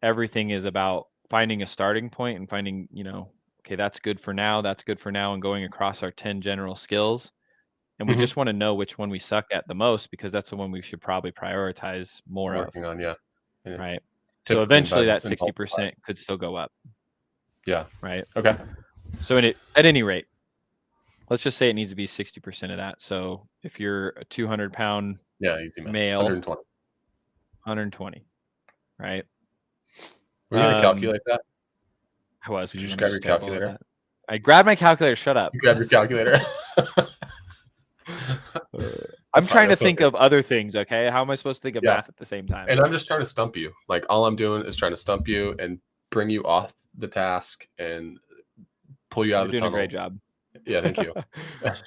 everything is about finding a starting point and finding, okay, that's good for now, and going across our 10 general skills. And we just want to know which one we suck at the most, because that's the one we should probably prioritize more working on, yeah. Right. So eventually that 60% could still go up. Yeah. Right. Okay. So at any rate, let's just say it needs to be 60% of that. So if you're a 200-pound male, 120, right? Were you gonna calculate that? I was. Did you just grab your calculator? I grabbed my calculator. Shut up. You grabbed your calculator. I'm trying to think of other things. Okay, how am I supposed to think of math at the same time? And I'm just trying to stump you. Like, all I'm doing is trying to stump you and bring you off the task and pull you out of the tunnel. You're doing a great job. Yeah, thank you.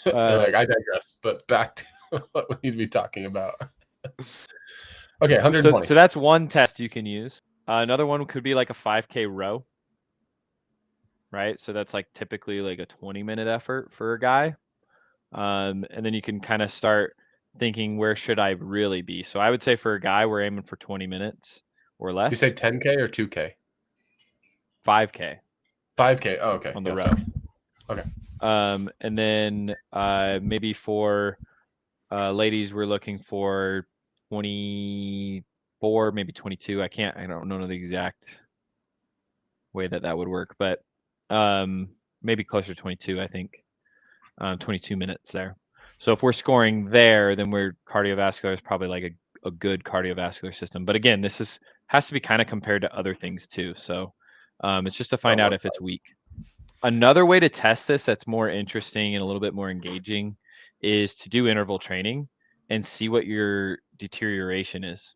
I digress. But back to what we need to be talking about. Okay, 120. So that's one test you can use. Another one could be like a 5K row. Right. So that's like typically like a 20-minute effort for a guy. And then you can kind of start thinking, where should I really be? So I would say for a guy, we're aiming for 20 minutes or less. You say 10K or 2K? 5K. 5K. Oh, okay. On the row. Sorry. Okay. And then maybe for ladies, we're looking for 24, maybe 22. I don't know the exact way that would work, but maybe closer to 22, I think. 22 minutes there. So if we're scoring there, then we're cardiovascular is probably like a good cardiovascular system. But again, this has to be kind of compared to other things too. So it's just to find out if it's weak. Another way to test this that's more interesting and a little bit more engaging is to do interval training and see what your deterioration is.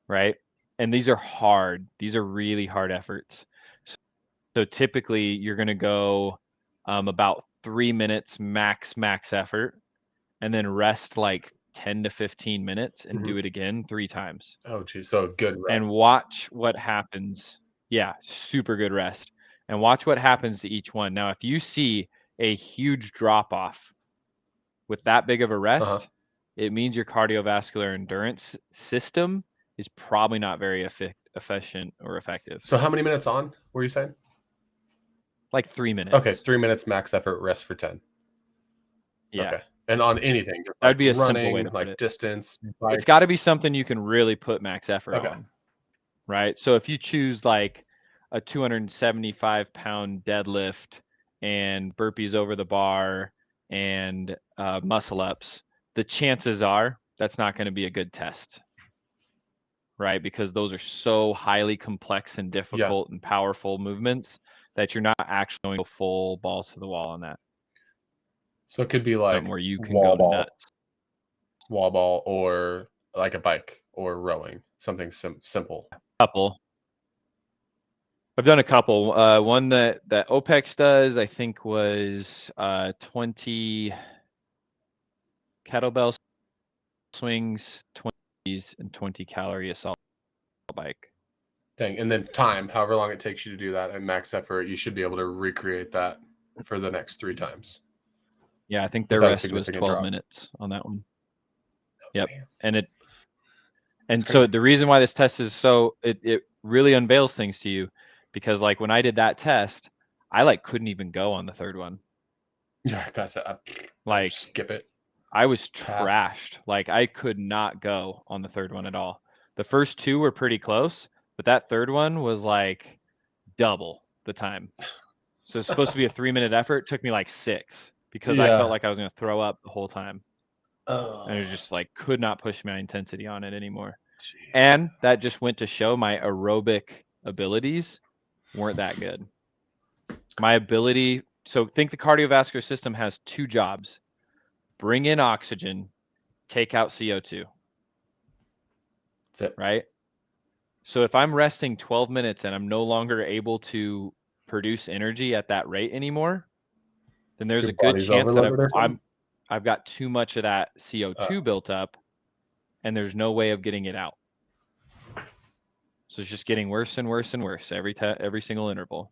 Right? And these are hard. These are really hard efforts. So typically you're going to go about 3 minutes max effort, and then rest like 10 to 15 minutes and do it again 3 times. Oh, geez. So good rest. And watch what happens. Yeah, super good rest. And watch what happens to each one. Now, if you see a huge drop off with that big of a rest, it means your cardiovascular endurance system is probably not very efficient or effective. So how many minutes on were you saying? Like 3 minutes. Okay, 3 minutes max effort, rest for 10. Yeah. Okay. And on anything, just That'd like be a running, simple way to put like it. distance. It's got to be something you can really put max effort on, right? So if you choose like a 275-pound deadlift and burpees over the bar and muscle ups, the chances are that's not going to be a good test, right? Because those are so highly complex and difficult and powerful movements that you're not actually going to go full balls to the wall on that. So it could be like something where you can go nuts. Wall ball, or like a bike or rowing, something simple. Couple. I've done a couple. One that OPEX does, I think, was 20 kettlebell swings, 20s, and 20 calorie assault bike. Dang. And then time, however long it takes you to do that at max effort, you should be able to recreate that for the next 3 times. Yeah, I think their rest was 12 minutes on that one. Yep. Damn. And so the reason why this test is so it really unveils things to you, because like when I did that test, I like couldn't even go on the third one. Yeah, that's like skip it. I was trashed. Like I could not go on the third one at all. The first 2 were pretty close, but that third one was like double the time. So it's supposed to be a 3-minute effort. It took me like 6 because I felt like I was going to throw up the whole time. And it was just like could not push my intensity on it anymore. Jeez. And that just went to show my aerobic abilities weren't that good. My ability, so think the cardiovascular system has 2 jobs. Bring in oxygen, take out CO2. That's it. Right? So if I'm resting 12 minutes and I'm no longer able to produce energy at that rate anymore, then there's a good chance that I've got too much of that CO2 built up and there's no way of getting it out. So it's just getting worse and worse and worse every single interval.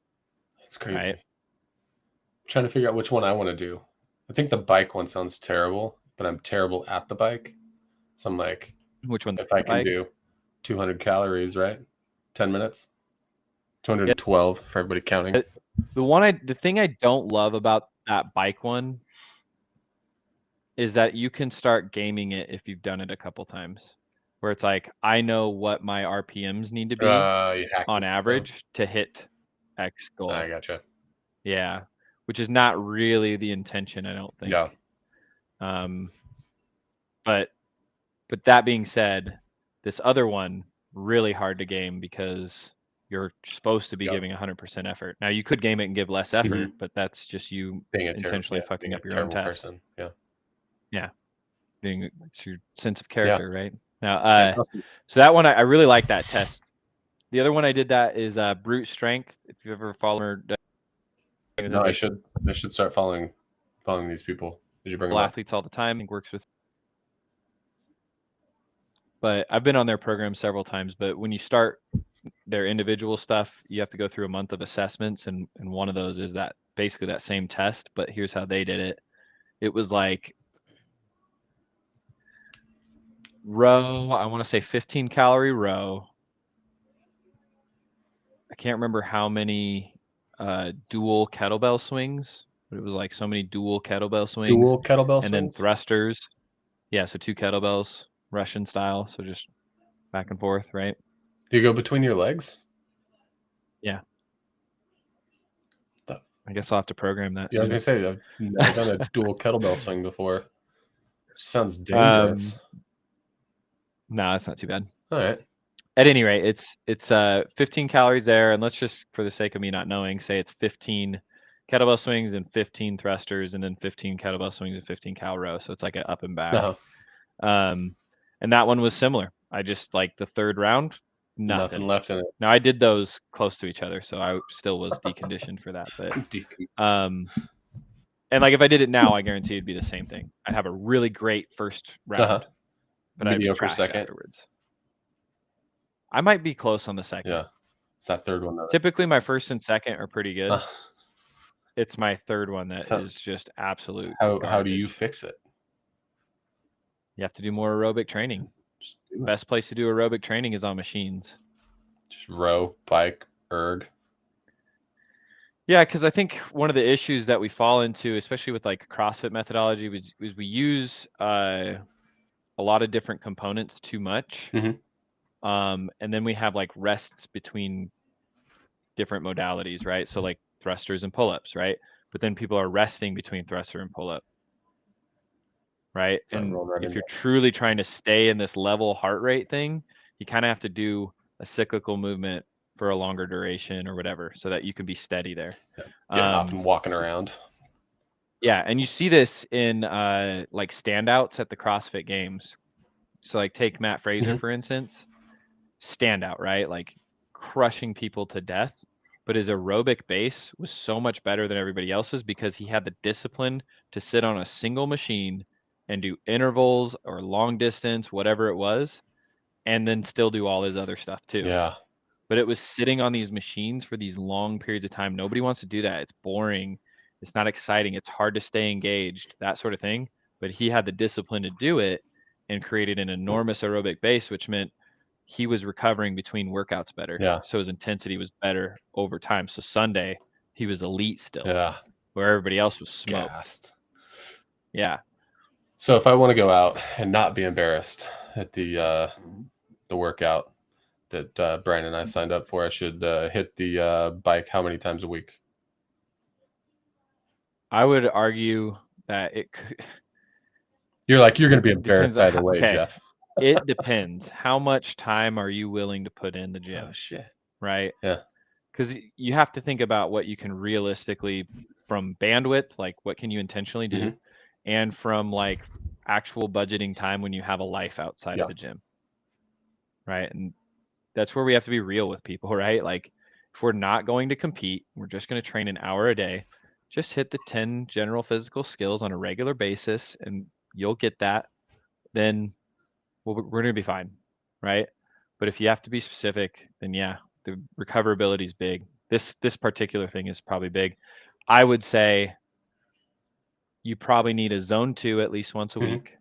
That's crazy. Right? I'm trying to figure out which one I want to do. I think the bike one sounds terrible, but I'm terrible at the bike. So I'm like, which one? If I can do 200 calories, right? 10 minutes. 212 for everybody counting. The thing I don't love about that bike one is that you can start gaming it if you've done it a couple times, where it's like, I know what my RPMs need to be on average to hit X goal. I gotcha. Yeah, which is not really the intention, I don't think. Yeah. But that being said, this other one really hard to game because you're supposed to be giving 100% effort. Now you could game it and give less effort, but that's just you intentionally fucking up your own test. Person. Yeah. It's your sense of character, right? Now, so that one I really like that test. The other one I did that is brute strength. If you ever follow I should start following these people. Did you bring them athletes all the time and works with? But I've been on their program several times. But when you start their individual stuff, you have to go through a month of assessments, and one of those is that basically that same test. But here's how they did it. It was like row, I want to say 15 calorie row. I can't remember how many dual kettlebell swings, but it was like so many dual kettlebell swings. And then thrusters. Yeah, so 2 kettlebells, Russian style. So just back and forth, right? Do you go between your legs? Yeah. The I guess I'll have to program that Yeah, I was soon. gonna say I've never done a dual kettlebell swing before. Sounds dangerous. No, that's not too bad. All right. At any rate, it's 15 calories there, and let's just, for the sake of me not knowing, say it's 15 kettlebell swings and 15 thrusters, and then 15 kettlebell swings and 15 cal row. So it's like an up and back. And that one was similar. I just like the third round, nothing left in it. Now I did those close to each other, so I still was deconditioned for that. But and like if I did it now, I guarantee it'd be the same thing. I'd have a really great first round, but mediocre I'd be trashed second afterwards. I might be close on the second. Yeah, it's that third one. Typically, my first and second are pretty good. It's my third one that is just absolute. How do you fix it? You have to do more aerobic training. Best place to do aerobic training is on machines. Just row, bike, erg. Yeah, because I think one of the issues that we fall into, especially with like CrossFit methodology, was we use a lot of different components too much. And then we have like rests between different modalities, right? So like thrusters and pull-ups, right? But then people are resting between thruster and pull-up, right? And if you're truly trying to stay in this level heart rate thing, you kind of have to do a cyclical movement for a longer duration or whatever, so that you can be steady there. Getting off and walking around. Yeah, and you see this in like standouts at the CrossFit Games. So like take Matt Fraser for instance, standout, right? Like crushing people to death, but his aerobic base was so much better than everybody else's because he had the discipline to sit on a single machine and do intervals or long distance, whatever it was, and then still do all his other stuff too. Yeah. But it was sitting on these machines for these long periods of time. Nobody wants to do that. It's boring. It's not exciting. It's hard to stay engaged, that sort of thing. But he had the discipline to do it and created an enormous aerobic base, which meant he was recovering between workouts better. Yeah. So his intensity was better over time. So Sunday, he was elite still. Yeah. Where everybody else was smoked. Gassed. Yeah. So if I want to go out and not be embarrassed at the workout that Brian and I signed up for, I should hit the bike how many times a week? I would argue that it could. You're going to be embarrassed either way, Jeff. It depends. How much time are you willing to put in the gym? Oh, shit. Right? Yeah. Because you have to think about what you can realistically, from bandwidth, like what can you intentionally do, and from like actual budgeting time when you have a life outside of the gym. Right? And that's where we have to be real with people, right? Like if we're not going to compete, we're just going to train an hour a day, just hit the 10 general physical skills on a regular basis and you'll get that. Then we're going to be fine, right? But if you have to be specific, then yeah, the recoverability is big. This particular thing is probably big. I would say you probably need a zone 2 at least once a week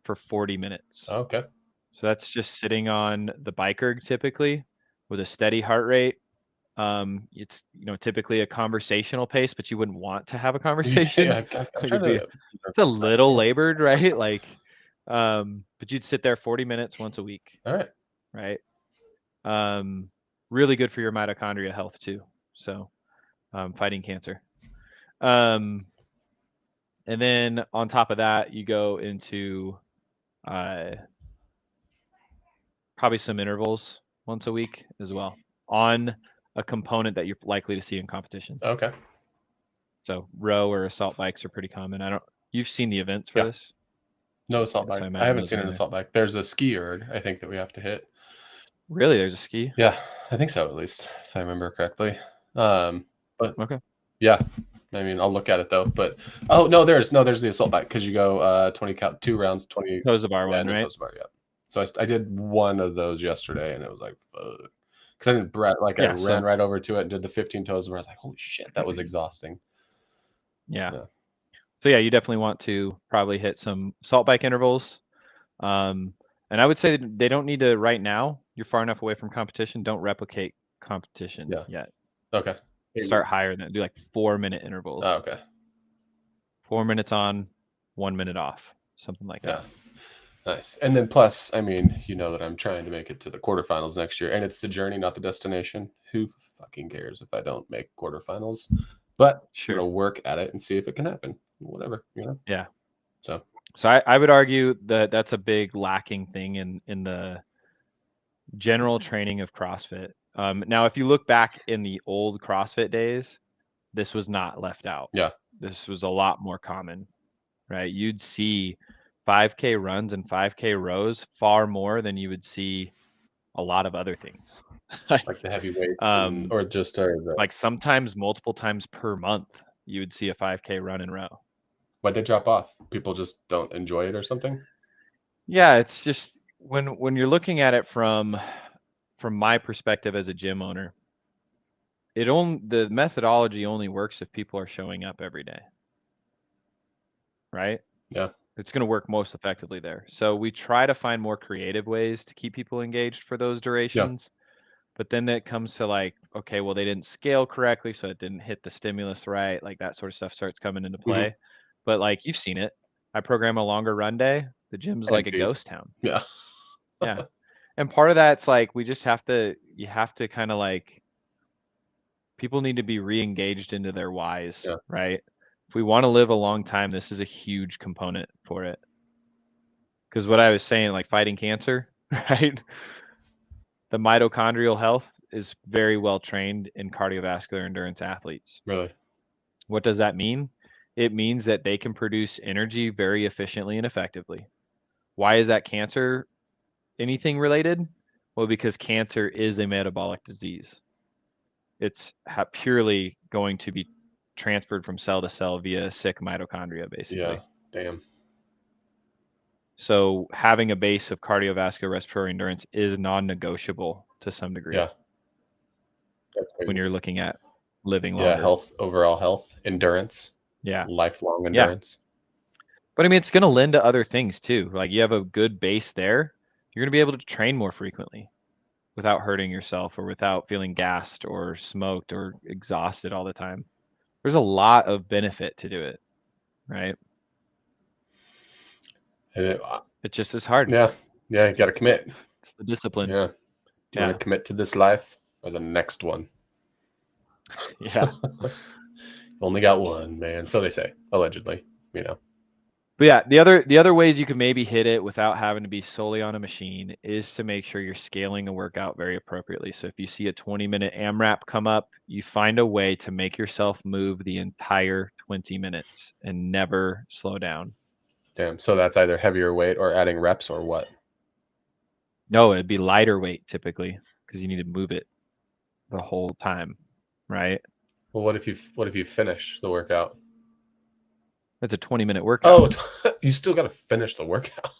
for 40 minutes. Okay. So that's just sitting on the bike erg typically with a steady heart rate. It's typically a conversational pace, but you wouldn't want to have a conversation. Yeah, it's a little labored, right? Like, but you'd sit there 40 minutes once a week. All right. Right. Really good for your mitochondria health too. So, fighting cancer. And then on top of that, you go into probably some intervals once a week as well on a component that you're likely to see in competition. Okay. So row or assault bikes are pretty common. You've seen the events for this? No assault bike. I haven't seen an assault bike. There's a ski erg, I think, that we have to hit. Really? There's a ski? Yeah, I think so, at least, if I remember correctly. But okay. Yeah. I mean, I'll look at it though. But there's the assault bike because you go 20 count, 2 rounds, 20 toes to bar one, right? Toes to bar, yeah. So I did one of those yesterday, and it was like, fuck. Because I didn't I ran right over to it and did the 15 toes, and I was like, holy shit, that was exhausting. Yeah. So yeah, you definitely want to probably hit some assault bike intervals. And I would say they don't need to right now. You're far enough away from competition. Don't replicate competition yet. Okay. Start higher than do like 4-minute intervals. Oh, okay. 4 minutes on, 1 minute off, something like that. Nice. And then plus, I mean, that I'm trying to make it to the quarterfinals next year, and it's the journey, not the destination. Who fucking cares if I don't make quarterfinals? but I'm Sure. gonna work at it and see if it can happen. Whatever, Yeah. So So I would argue that that's a big lacking thing in the general training of CrossFit. Now, if you look back in the old CrossFit days, this was not left out. yeah, This was a lot more common, right? You'd see 5K runs and 5K rows far more than you would see a lot of other things. like the heavy weights and or just Like sometimes multiple times per month, you would see a 5K run and row. why'd they drop off? People just don't enjoy it or something? Yeah, it's just when you're looking at it from my perspective as a gym owner, the methodology only works if people are showing up every day, right? Yeah, It's going to work most effectively there. So we try to find more creative ways to keep people engaged for those yeah, durations. But then it comes to like, okay, well, they didn't scale correctly, so it didn't hit the stimulus right. Like that sort of stuff starts coming into hmm play. But like you've seen it. I program a longer run day. The gym's like a empty. ghost town. Yeah, Yeah. And part of that's like we just you have to kind of like people need to be re-engaged into their whys, yeah, right? If we want to live a long time, this is a huge component for it. Because what I was saying, like fighting cancer, right? The mitochondrial health is very well trained in cardiovascular endurance athletes. really. What does that mean? It means that they can produce energy very efficiently and effectively. Why is that cancer anything related? Well, because cancer is a metabolic disease. It's purely going to be transferred from cell to cell via sick mitochondria, Yeah, basically. damn. So having a base of cardiovascular respiratory endurance is non-negotiable to some degree Yeah, that's when crazy. you're looking at living Yeah, longer. health, overall health, endurance, Yeah. lifelong Yeah. endurance. But I mean, it's going to lend to other things too. Like you have a good base there, you're going to be able to train more frequently without hurting yourself or without feeling gassed or smoked or exhausted all the time. There's a lot of benefit to do it, right? And It just is hard. yeah, you got to commit. It's the discipline. Yeah. Do you want Yeah. to commit to this life or the next one? Yeah. Only got one, man. So they say, allegedly, But yeah, the other ways you can maybe hit it without having to be solely on a machine is to make sure you're scaling a workout very appropriately. So if you see a 20-minute AMRAP come up, you find a way to make yourself move the entire 20 minutes and never slow down. Damn. So that's either heavier weight or adding reps or what? No, it'd be lighter weight typically because you need to move it the whole time, right? Well, what if you finish the workout? It's a 20-minute workout. Oh, you still got to finish the workout.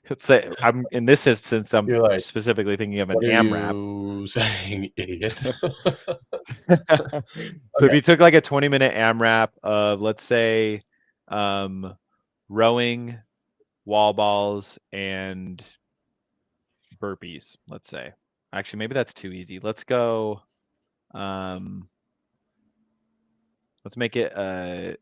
Let's say I'm in this instance, I'm You're like, specifically thinking of an what are AMRAP. you saying, idiot? So if Okay. you took like a 20-minute AMRAP of, let's say, rowing, wall balls, and burpees, let's say. Actually, maybe that's too easy. Let's go, let's make it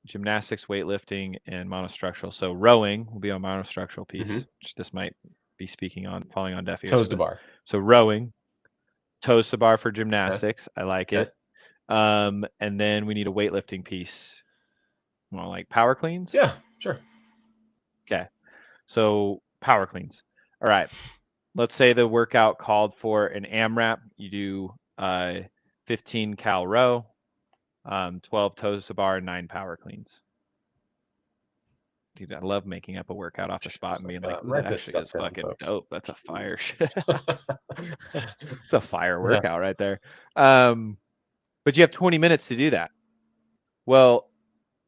gymnastics, weightlifting, and monostructural. So rowing will be on monostructural piece, which this might be falling on deaf ears. Toes to bar. So rowing, toes to bar for Okay. gymnastics. I like Okay. it. And then we need a weightlifting piece. Well, like power cleans? Yeah, sure. Okay. So power cleans. All right. Let's say the workout called for an AMRAP. You do 15 cal row, 12 toes to bar, 9 power cleans. Dude, I love making up a workout off the spot and being like, ooh, that Write this actually stuff is down, fucking folks. dope. That's a fire shit. It's a fire Yeah. workout right there. But you have 20 minutes to do that. Well,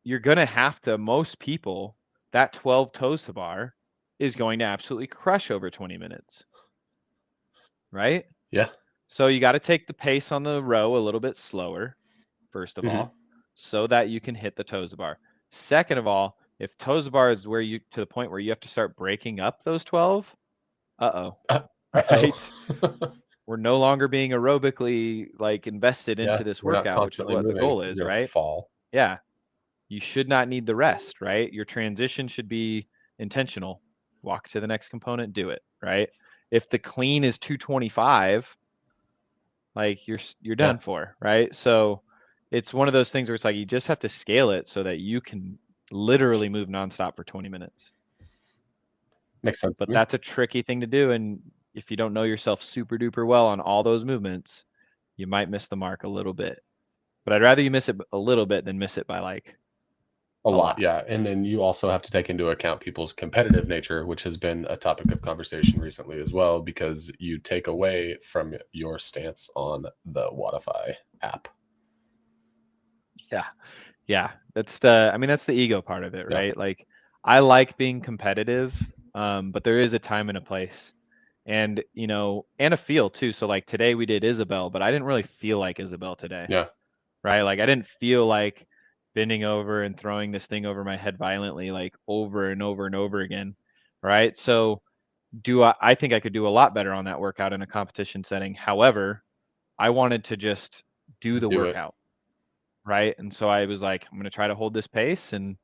you're going to have to, most people, that 12 toes to bar is going to absolutely crush over 20 minutes. Right? Yeah. So you got to take the pace on the row a little bit slower, first of all, so that you can hit the toes to bar. Second of all, if toes to bar is where you to the point where you have to start breaking up those 12, right? We're no longer being aerobically like invested into this we're not workout, which is constantly what the moving. goal is, You're gonna right? fall. Yeah. You should not need the rest, right? Your transition should be intentional. Walk to the next component, do it, right? If the clean is 225, like you're done for, right? So it's one of those things where it's like you just have to scale it so that you can literally move nonstop for 20 minutes. Makes sense to But me. that's a tricky thing to do, and if you don't know yourself super duper well on all those movements, you might miss the mark a little bit. But I'd rather you miss it a little bit than miss it by like A a lot, lot. yeah. And then you also have to take into account people's competitive nature, which has been a topic of conversation recently as well, because you take away from your stance on the Wodify app. Yeah. Yeah. That's the ego part of it, Yeah. right? Like I like being competitive, but there is a time and a place. And and a feel too. So like today we did Isabel, but I didn't really feel like Isabel today. Yeah. Right? Like I didn't feel like bending over and throwing this thing over my head violently, like over and over and over again. Right? So I think I could do a lot better on that workout in a competition setting. However, I wanted to just do the Do it. workout. Right? And so I was like, I'm going to try to hold this pace and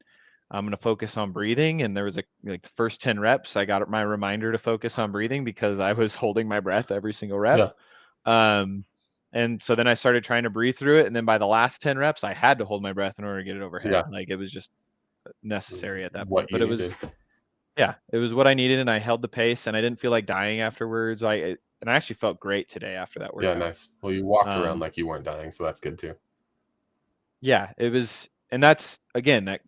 I'm going to focus on breathing. And there was the first 10 reps, I got my reminder to focus on breathing because I was holding my breath every single rep. Yeah. And so then I started trying to breathe through it. And then by the last 10 reps, I had to hold my breath in order to get it overhead. Yeah. Like it was just necessary at that What point. you But it needed. was what I needed. And I held the pace and I didn't feel like dying afterwards. And I actually felt great today after that Yeah, workout. nice. Well, you walked around Um, like you weren't dying, so that's good too. yeah, it was, and that's again,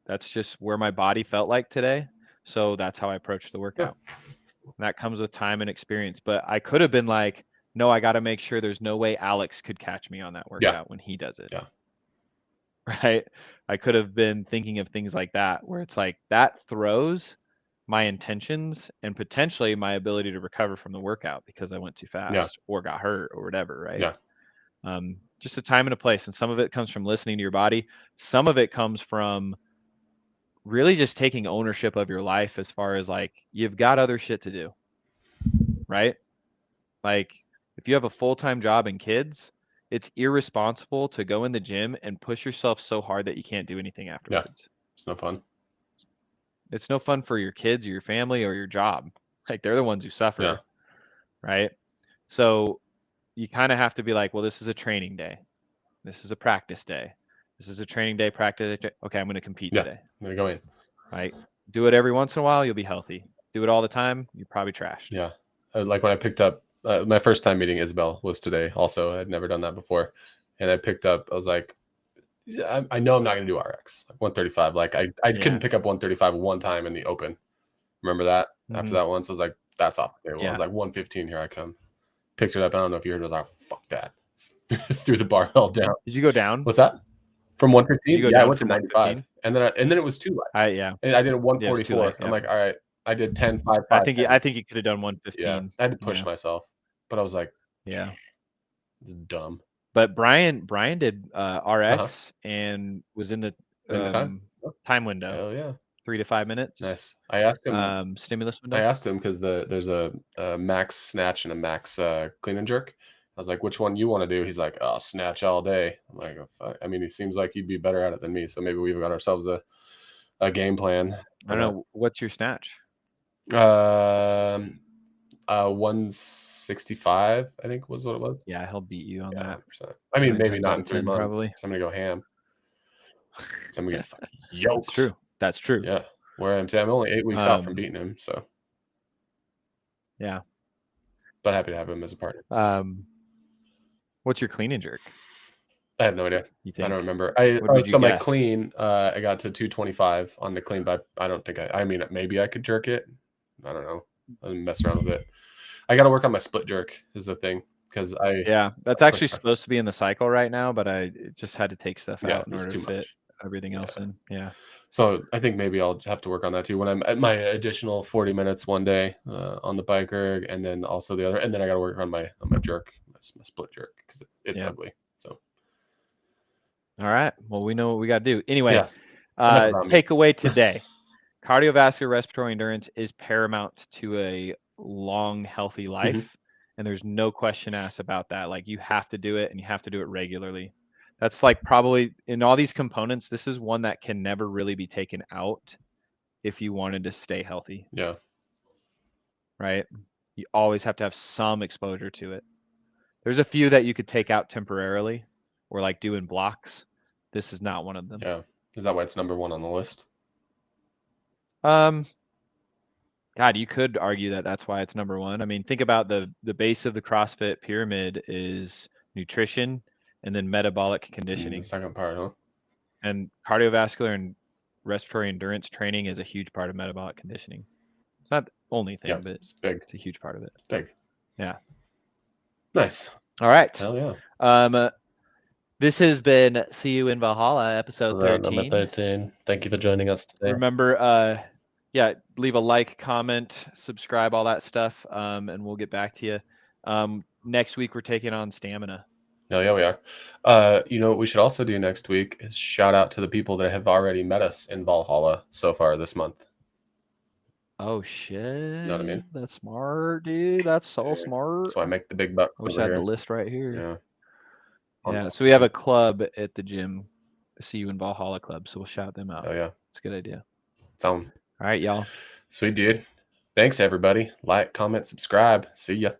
that's just where my body felt like today. So that's how I approached the workout. And that comes with time and experience. But I could have been like, no, I got to make sure there's no way Alex could catch me on that Yeah. workout when he does it. Yeah. Right? I could have been thinking of things like that, where it's like that throws my intentions and potentially my ability to recover from the workout because I went too Yeah. fast or got hurt or whatever. Right? Yeah. Just a time and a place. And some of it comes from listening to your body. Some of it comes from really just taking ownership of your life as far as like you've got other shit to do, right? Like if you have a full-time job and kids, it's irresponsible to go in the gym and push yourself so hard that you can't do anything afterwards. It's no fun. It's no fun for your kids or your family or your job. Like they're the ones who suffer, Yeah. right? So you kind of have to be like, well, this is a training day. This is a practice day. This is a training day, practice day. Okay, I'm going to compete Yeah. today. I'm gonna go in. Right? Do it every once in a while, you'll be healthy. Do it all the time, you're probably trashed. Yeah. Like when I picked up my first time meeting Isabel was today. Also, I'd never done that before, and I picked up. I was like, yeah, I know I'm not gonna do RX like 135. Like I Yeah. couldn't pick up 135 one time in the open. Remember that? After that once, I was like, that's off the table. I Yeah. was like 115. Here I come. Picked it up. I don't know if you heard. I was like, fuck that. Threw the barbell down. Did you go down? What's that? From Did 115? you go Yeah, I down went to from 95, 115? and then it was too light. Yeah. And I did a Yeah, it's too light. 144. I'm Yeah. like, all right. I did 10, 5, I 5, think 10. I think you could have done Yeah, 115. I had to push Yeah. myself, but I was like, Yeah. it's dumb. But Brian did Uh-huh. RX and was in the In the time? time window, Hell yeah. 3 to 5 minutes. Nice. I asked him Stimulus window. because there's a max snatch and a max clean and jerk. I was like, which one you want to do? He's like, oh, snatch all day. I'm like, oh, fuck. I mean, he seems like he'd be better at it than me, so maybe we've got ourselves a game plan. I don't know. What's your snatch? 165, I think was what it was. Yeah, he'll beat you on Yeah, that. 100%. I mean, 9 maybe times not out in of 3 10 months. probably. So I'm gonna go ham. So I'm gonna get fucking yoked. That's true. That's true. Yeah. Where I'm only 8 weeks out from beating him, so. Yeah. But happy to have him as a partner. What's your clean and jerk? I have no idea. You think? I don't remember. What would you My guess? clean, I got to 225 on the clean, but I don't think I mean, maybe I could jerk it. I don't know. I'll mess around with it. I got to work on my split jerk is the thing because that's actually supposed to be in the cycle right now, but I just had to take stuff out in order to fit everything else in. Yeah. So I think maybe I'll have to work on that too when I'm at my additional 40 minutes one day on the bike rig, and then also the other, and then I got to work on my jerk, my split jerk because it's ugly. So. All right. Well, we know what we got to do. Anyway, Yeah. takeaway today. Cardiovascular respiratory endurance is paramount to a long, healthy life. Mm-hmm. And there's no question asked about that. Like you have to do it and you have to do it regularly. That's like probably in all these components, this is one that can never really be taken out if you wanted to stay healthy. Yeah. Right. You always have to have some exposure to it. There's a few that you could take out temporarily or like do in blocks. This is not one of them. Yeah. Is that why it's number 1 on the list? God, you could argue that that's why it's number 1. I mean, think about the base of the CrossFit pyramid is nutrition and then metabolic conditioning. The second part, huh? And cardiovascular and respiratory endurance training is a huge part of metabolic conditioning. It's not the only thing, Yeah, but it's big. it's a huge part of it. Big. Yeah. Nice. All right. Hell yeah. This has been See You in Valhalla, episode Round number 13. 13. Thank you for joining us today. Remember, yeah, leave a like, comment, subscribe, all that stuff, and we'll get back to you. Next week, we're taking on stamina. Hell yeah, we are. You know what we should also do next week is shout out to the people that have already met us in Valhalla so far this month. Oh, shit. Know what I mean? That's smart, dude. That's so Yeah. smart. So I make the big bucks I wish over I had here. the list right here. Yeah. Yeah, so we have a club at the gym, See You in Valhalla Club, so we'll shout them out. Oh yeah. It's a good idea. Sound. All right, y'all. Sweet dude. Thanks everybody. Like, comment, subscribe. See ya.